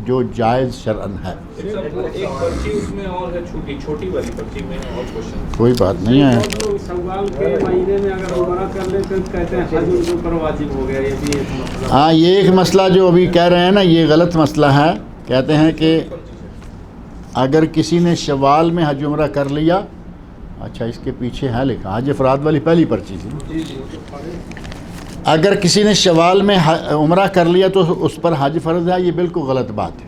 جو جائز شرعاً ہے۔ ایک پرچی اس میں اور ہے، چھوٹی والی پرچی میں اور کوشچن کوئی بات نہیں ہے۔ سوال کے مہینے میں اگر عمرہ کر لے تو کہتے ہیں حج ان کے اوپر واجب ہو گیا، یہ بھی ایک مسئلہ۔ ہاں، یہ ایک مسئلہ جو ابھی کہہ رہے ہیں نا، یہ غلط مسئلہ ہے۔ کہتے ہیں کہ اگر کسی نے شوال میں حج عمرہ کر لیا، اچھا اس کے پیچھے ہے لکھا، حج افراد والی پہلی پرچی تھی، اگر کسی نے شوال میں عمرہ کر لیا تو اس پر حج فرض ہے، یہ بالکل غلط بات ہے۔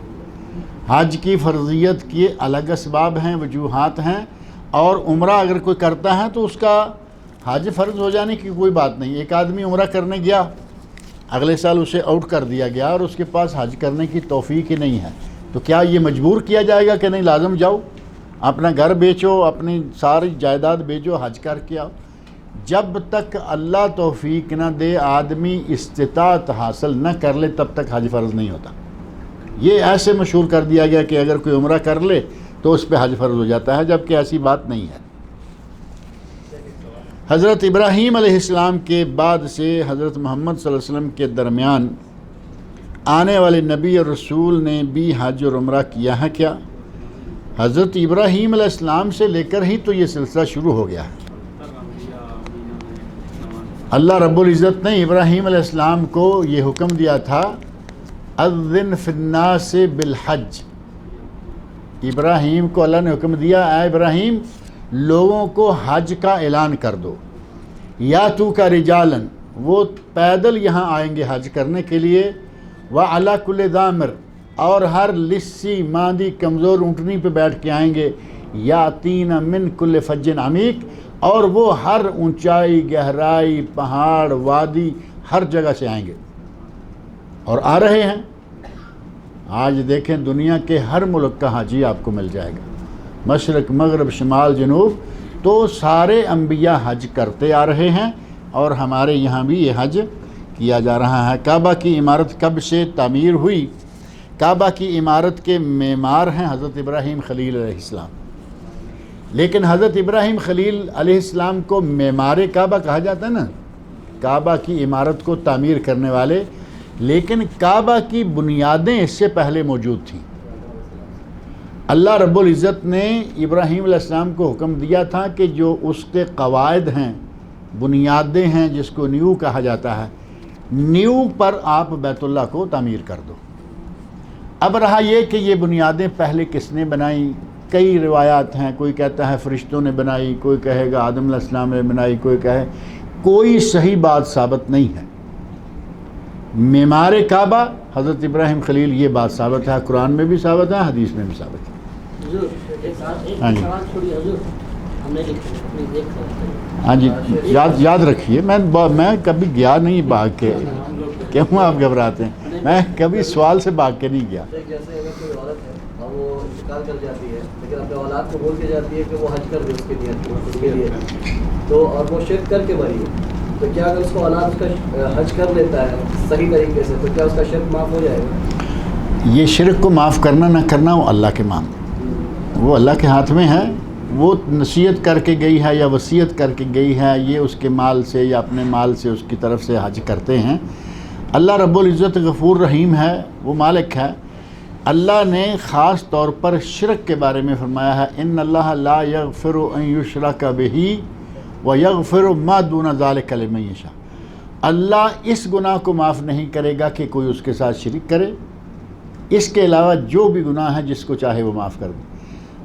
حج کی فرضیت کے الگ اسباب ہیں، وجوہات ہیں، اور عمرہ اگر کوئی کرتا ہے تو اس کا حج فرض ہو جانے کی کوئی بات نہیں۔ ایک آدمی عمرہ کرنے گیا، اگلے سال اسے آؤٹ کر دیا گیا اور اس کے پاس حج کرنے کی توفیق ہی نہیں ہے، تو کیا یہ مجبور کیا جائے گا کہ نہیں لازم جاؤ، اپنا گھر بیچو، اپنی ساری جائیداد بیچو، حج کر کے آؤ؟ جب تک اللہ توفیق نہ دے، آدمی استطاعت حاصل نہ کر لے، تب تک حج فرض نہیں ہوتا۔ یہ ایسے مشہور کر دیا گیا کہ اگر کوئی عمرہ کر لے تو اس پہ حج فرض ہو جاتا ہے، جبکہ ایسی بات نہیں ہے۔ حضرت ابراہیم علیہ السلام کے بعد سے حضرت محمد صلی اللہ علیہ وسلم کے درمیان آنے والے نبی اور رسول نے بھی حج اور عمرہ کیا ہے کیا؟ حضرت ابراہیم علیہ السلام سے لے کر ہی تو یہ سلسلہ شروع ہو گیا ہے۔ اللہ رب العزت نے ابراہیم علیہ السلام کو یہ حکم دیا تھا، اذن فی الناس بالحج۔ ابراہیم کو اللہ نے حکم دیا، اے ابراہیم لوگوں کو حج کا اعلان کر دو۔ یا تو کا رجالن، وہ پیدل یہاں آئیں گے حج کرنے کے لیے، وعلی کل ضامر، اور ہر لسی ماندی کمزور اونٹنی پہ بیٹھ کے آئیں گے، یاتین من کل فج عمیق، اور وہ ہر اونچائی، گہرائی، پہاڑ، وادی، ہر جگہ سے آئیں گے، اور آ رہے ہیں۔ آج دیکھیں دنیا کے ہر ملک کا حاجی آپ کو مل جائے گا، مشرق، مغرب، شمال، جنوب، تو سارے انبیاء حج کرتے آ رہے ہیں، اور ہمارے یہاں بھی یہ حج کیا جا رہا ہے۔ کعبہ کی عمارت کب سے تعمیر ہوئی؟ کعبہ کی عمارت کے معمار ہیں حضرت ابراہیم خلیل علیہ السلام، لیکن حضرت ابراہیم خلیل علیہ السلام کو معمار کعبہ کہا جاتا ہے نا، کعبہ کی عمارت کو تعمیر کرنے والے، لیکن کعبہ کی بنیادیں اس سے پہلے موجود تھیں۔ اللہ رب العزت نے ابراہیم علیہ السلام کو حکم دیا تھا کہ جو اس کے قواعد ہیں، بنیادیں ہیں، جس کو نیو کہا جاتا ہے، نیو پر آپ بیت اللہ کو تعمیر کر دو۔ اب رہا یہ کہ یہ بنیادیں پہلے کس نے بنائیں، کئی روایات ہیں، کوئی کہتا ہے فرشتوں نے بنائی، کوئی کہے گا آدم علیہ السلام نے بنائی، کوئی کہے، کوئی صحیح بات ثابت نہیں ہے۔ معمار کعبہ حضرت ابراہیم خلیل، یہ بات ثابت ہے، قرآن میں بھی ثابت ہے، حدیث میں بھی ثابت ہے۔ حضور ایک ہاں جی۔ سوال چھوڑیے حضور، ہاں جی یاد رکھیے، میں کبھی گیا نہیں بھاگ کے، کیوں آپ گھبراتے ہیں؟ میں کبھی سوال سے بھاگ کے نہیں گیا۔ جیسے اگر کوئی عورت ہے اور وہ انتقال کر جاتی ہے لیکن اپنے اولاد کو بول کے جاتی ہے کہ وہ حج کر دے اس کے لیے، تو اور وہ شرک کر کے مری ہے، تو کیا اگر اس کو اولاد اس کا حج کر لیتا ہے صحیح طریقے سے، تو کیا اس کا شرک معاف ہو جائے گا؟ یہ شرک کو معاف کرنا نہ کرنا وہ اللہ کے وہ اللہ کے ہاتھ میں ہے۔ وہ نصیحت کر کے گئی ہے یا وصیت کر کے گئی ہے، یہ اس کے مال سے یا اپنے مال سے اس کی طرف سے حج کرتے ہیں۔ اللہ رب العزت غفور رحیم ہے، وہ مالک ہے۔ اللہ نے خاص طور پر شرک کے بارے میں فرمایا ہے، ان اللہ لا یغفر ان یشرک بہ ویغفر ما دون ذلک لمن یشاء۔ اللہ اس گناہ کو معاف نہیں کرے گا کہ کوئی اس کے ساتھ شرک کرے، اس کے علاوہ جو بھی گناہ ہے جس کو چاہے وہ معاف کر دے۔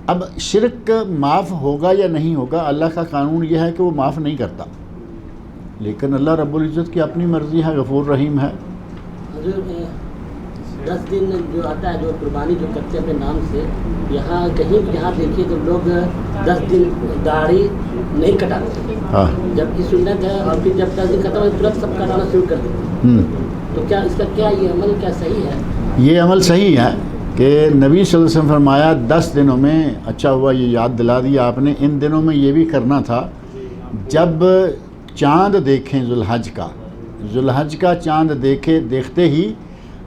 اب شرک معاف ہوگا یا نہیں ہوگا، اللہ کا قانون یہ ہے کہ وہ معاف نہیں کرتا، لیکن اللہ رب العزت کی اپنی مرضی ہے، غفور رحیم ہے۔ حضور 10 دن جو آتا ہے، جو قربانی جو کرتے ہیں اپنے نام سے، یہاں کہیں بھی جہاں دیکھیے تو لوگ 10 دن داڑھی نہیں کٹاتے، جبکہ سنت ہے، اور پھر جب 10 دن ختم ہو ترنت سب کٹانا شروع کر دیتے ہیں، تو کیا اس کا کیا یہ عمل کیا صحیح ہے؟ یہ عمل صحیح ہے کہ نبی صلی اللہ علیہ وسلم فرمایا 10 دنوں میں، اچھا ہوا یہ یاد دلا دیا آپ نے، ان دنوں میں یہ بھی کرنا تھا جب چاند دیکھیں ذوالحج کا چاند دیکھتے ہی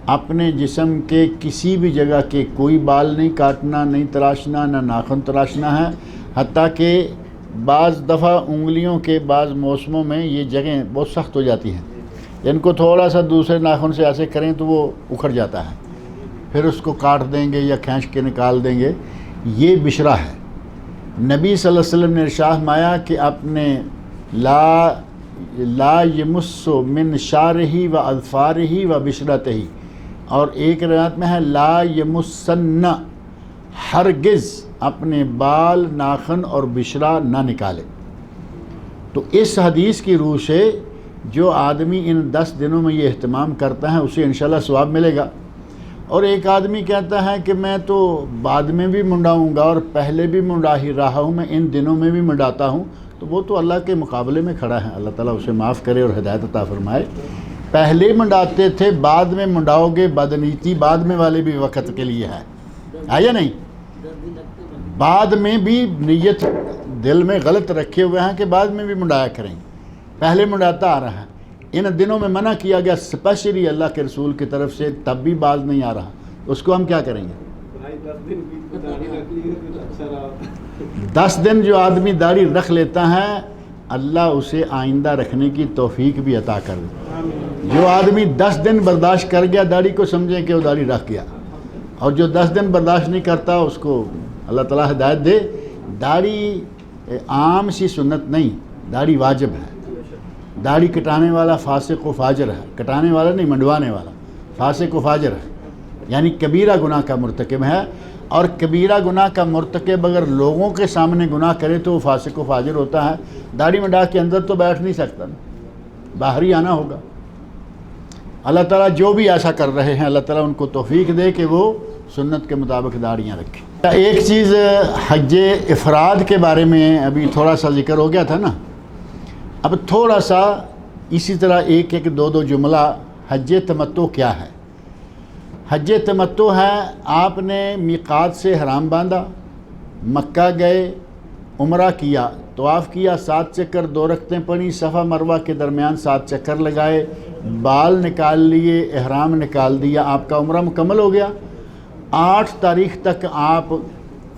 اپنے جسم کے کسی بھی جگہ کے کوئی بال نہیں کاٹنا، نہیں تراشنا، نہ ناخن تراشنا ہے، حتیٰ کہ بعض دفعہ انگلیوں کے بعض موسموں میں یہ جگہیں بہت سخت ہو جاتی ہیں، ان کو تھوڑا سا دوسرے ناخن سے ایسے کریں تو وہ اکھڑ جاتا ہے، پھر اس کو کاٹ دیں گے یا کھینچ کے نکال دیں گے، یہ بشرا ہے۔ نبی صلی اللہ علیہ وسلم نے ارشاد فرمایا کہ اپنے لا یمس من شعرہ و اظفارہ و بشرتہ، اور ایک روایت میں ہے لا یمسن، ہرگز اپنے بال، ناخن اور بشرا نہ نکالے۔ تو اس حدیث کی روح سے جو آدمی ان 10 دنوں میں یہ اہتمام کرتا ہے اسے انشاءاللہ ثواب ملے گا۔ اور ایک آدمی کہتا ہے کہ میں تو بعد میں بھی منڈاؤں گا اور پہلے بھی منڈا ہی رہا ہوں، میں ان دنوں میں بھی منڈاتا ہوں، تو وہ تو اللہ کے مقابلے میں کھڑا ہے، اللہ تعالیٰ اسے معاف کرے اور ہدایت عطا فرمائے۔ پہلے منڈاتے تھے، بعد میں منڈاؤ گے، بدنیتی بعد میں والے بھی وقت کے لیے ہے یا نہیں؟ بعد میں بھی نیت دل میں غلط رکھے ہوئے ہیں کہ بعد میں بھی منڈایا کریں، پہلے منڈاتا آ رہا ہے۔ ان دنوں میں منع کیا گیا اسپیشلی اللہ کے رسول کی طرف سے، تب بھی باز نہیں آ رہا، اس کو ہم کیا کریں گے؟ 10 دن جو آدمی داڑھی رکھ لیتا ہے اللہ اسے آئندہ رکھنے کی توفیق بھی عطا کر دے۔ جو آدمی 10 دن برداشت کر گیا داڑھی کو، سمجھیں کہ وہ داڑھی رکھ گیا، اور جو 10 دن برداشت نہیں کرتا اس کو اللہ تعالیٰ ہدایت دے۔ داڑھی عام سی سنت نہیں، داڑھی واجب ہے۔ داڑھی کٹانے والا فاسق و فاجر ہے، کٹانے والا نہیں، منڈوانے والا فاسق و فاجر ہے، یعنی کبیرہ گناہ کا مرتکب ہے، اور کبیرہ گناہ کا مرتکب اگر لوگوں کے سامنے گناہ کرے تو وہ فاسق و فاجر ہوتا ہے۔ داڑھی منڈا کے اندر تو بیٹھ نہیں سکتا، باہر ہی آنا ہوگا۔ اللہ تعالیٰ جو بھی ایسا کر رہے ہیں اللہ تعالیٰ ان کو توفیق دے کہ وہ سنت کے مطابق داڑھیاں رکھیں۔ ایک چیز حج افراد کے بارے میں ابھی تھوڑا سا ذکر ہو گیا تھا نا، اب تھوڑا سا اسی طرح ایک دو جملہ حج تمتع کیا ہے۔ حج تمتع ہے آپ نے میقات سے حرام باندھا، مکہ گئے، عمرہ کیا، طواف کیا، 7 چکر 2 رکعتیں پڑھی، صفا مروہ کے درمیان 7 چکر لگائے، بال نکال لیے، احرام نکال دیا، آپ کا عمرہ مکمل ہو گیا۔ 8 تاریخ تک آپ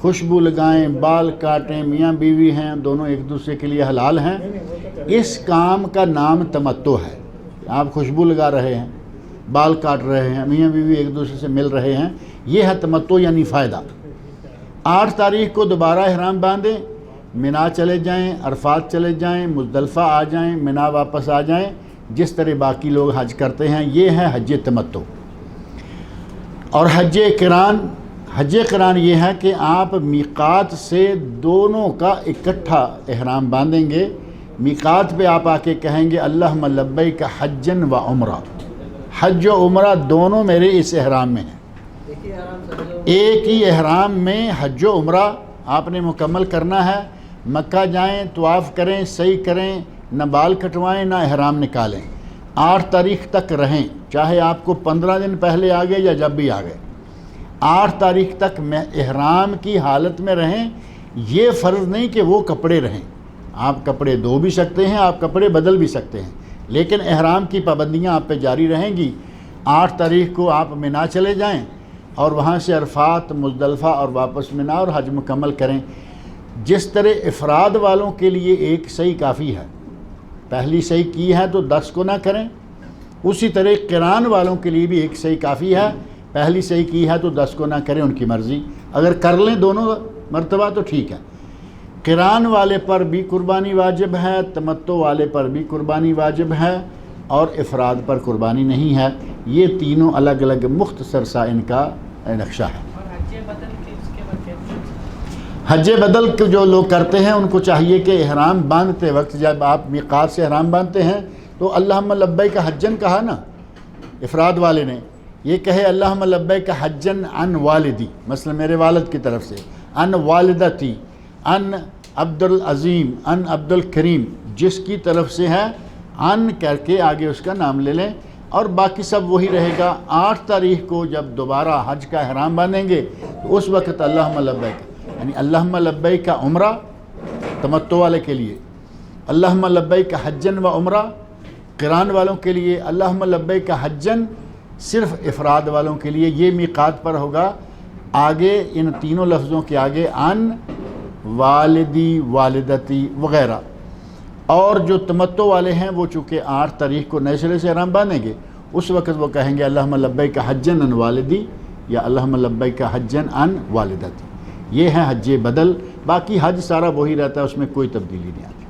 خوشبو لگائیں، بال کاٹیں، میاں بیوی ہیں دونوں ایک دوسرے کے لیے حلال ہیں، اس کام کا نام تمتع ہے۔ آپ خوشبو لگا رہے ہیں، بال کاٹ رہے ہیں، میاں بیوی ایک دوسرے سے مل رہے ہیں، یہ ہے تمتع یعنی فائدہ۔ 8 تاریخ کو دوبارہ احرام باندھیں، منا چلے جائیں، عرفات چلے جائیں، مزدلفہ آ جائیں، منا واپس آ جائیں، جس طرح باقی لوگ حج کرتے ہیں، یہ ہے حج تمتع۔ اور حج قران یہ ہے کہ آپ میقات سے دونوں کا اکٹھا احرام باندھیں گے، میقات پہ آپ آ کے کہیں گے اللہم لبیک حجن و عمرہ، حج و عمرہ دونوں میرے اس احرام میں ہیں۔ ایک ہی احرام میں حج و عمرہ آپ نے مکمل کرنا ہے۔ مکہ جائیں، طواف کریں، سعی کریں، نہ بال کٹوائیں نہ احرام نکالیں، 8 تاریخ تک رہیں، چاہے آپ کو 15 دن پہلے آ گئے یا جب بھی آ گئے، 8 تاریخ تک احرام کی حالت میں رہیں۔ یہ فرض نہیں کہ وہ کپڑے رہیں، آپ کپڑے دھو بھی سکتے ہیں، آپ کپڑے بدل بھی سکتے ہیں، لیکن احرام کی پابندیاں آپ پہ جاری رہیں گی۔ 8 تاریخ کو آپ منا چلے جائیں اور وہاں سے عرفات، مزدلفہ اور واپس منا اور حج مکمل کریں۔ جس طرح افراد والوں کے لیے ایک سعی کافی ہے، پہلی سعی کی ہے تو 10 کو نہ کریں، اسی طرح قران والوں کے لیے بھی ایک سعی کافی ہے، پہلی سعی کی ہے تو 10 کو نہ کریں، ان کی مرضی، اگر کر لیں دونوں مرتبہ تو ٹھیک ہے۔ قران والے پر بھی قربانی واجب ہے، تمتع والے پر بھی قربانی واجب ہے، اور افراد پر قربانی نہیں ہے۔ یہ تینوں الگ الگ مختصر سا ان کا نقشہ ہے۔ حج بدل کے جو لوگ کرتے ہیں ان کو چاہیے کہ احرام باندھتے وقت، جب آپ میقات سے احرام باندھتے ہیں تو اللہم لبیک حجن کہا نا، افراد والے نے یہ کہے اللہم لبیک حجن عن والدی، مثلا میرے والد کی طرف سے، عن والدتی، عن عبد العظیم، عن عبد الکریم، جس کی طرف سے ہے عن کر کے آگے اس کا نام لے لیں، اور باقی سب وہی رہے گا۔ 8 تاریخ کو جب دوبارہ حج کا احرام باندھیں گے تو اس وقت اللہم لبیک، یعنی اللہم لبیک کا عمرہ تمتع والے کے لیے، اللہم لبیک کا حجن و عمرہ قران والوں کے لیے، اللہم لبیک کا حجن صرف افراد والوں کے لیے۔ یہ میقات پر ہوگا، آگے ان تینوں لفظوں کے آگے عن، والدی، والدتی وغیرہ۔ اور جو تمتع والے ہیں وہ چونکہ 8 تاریخ کو نئے سرے سے احرام باندھیں گے، اس وقت وہ کہیں گے اللہم لبیک کا حجن عن والدی یا اللہم لبیک کا حجن عن والدتی۔ یہ ہے حج بدل، باقی حج سارا وہی رہتا ہے، اس میں کوئی تبدیلی نہیں آتی۔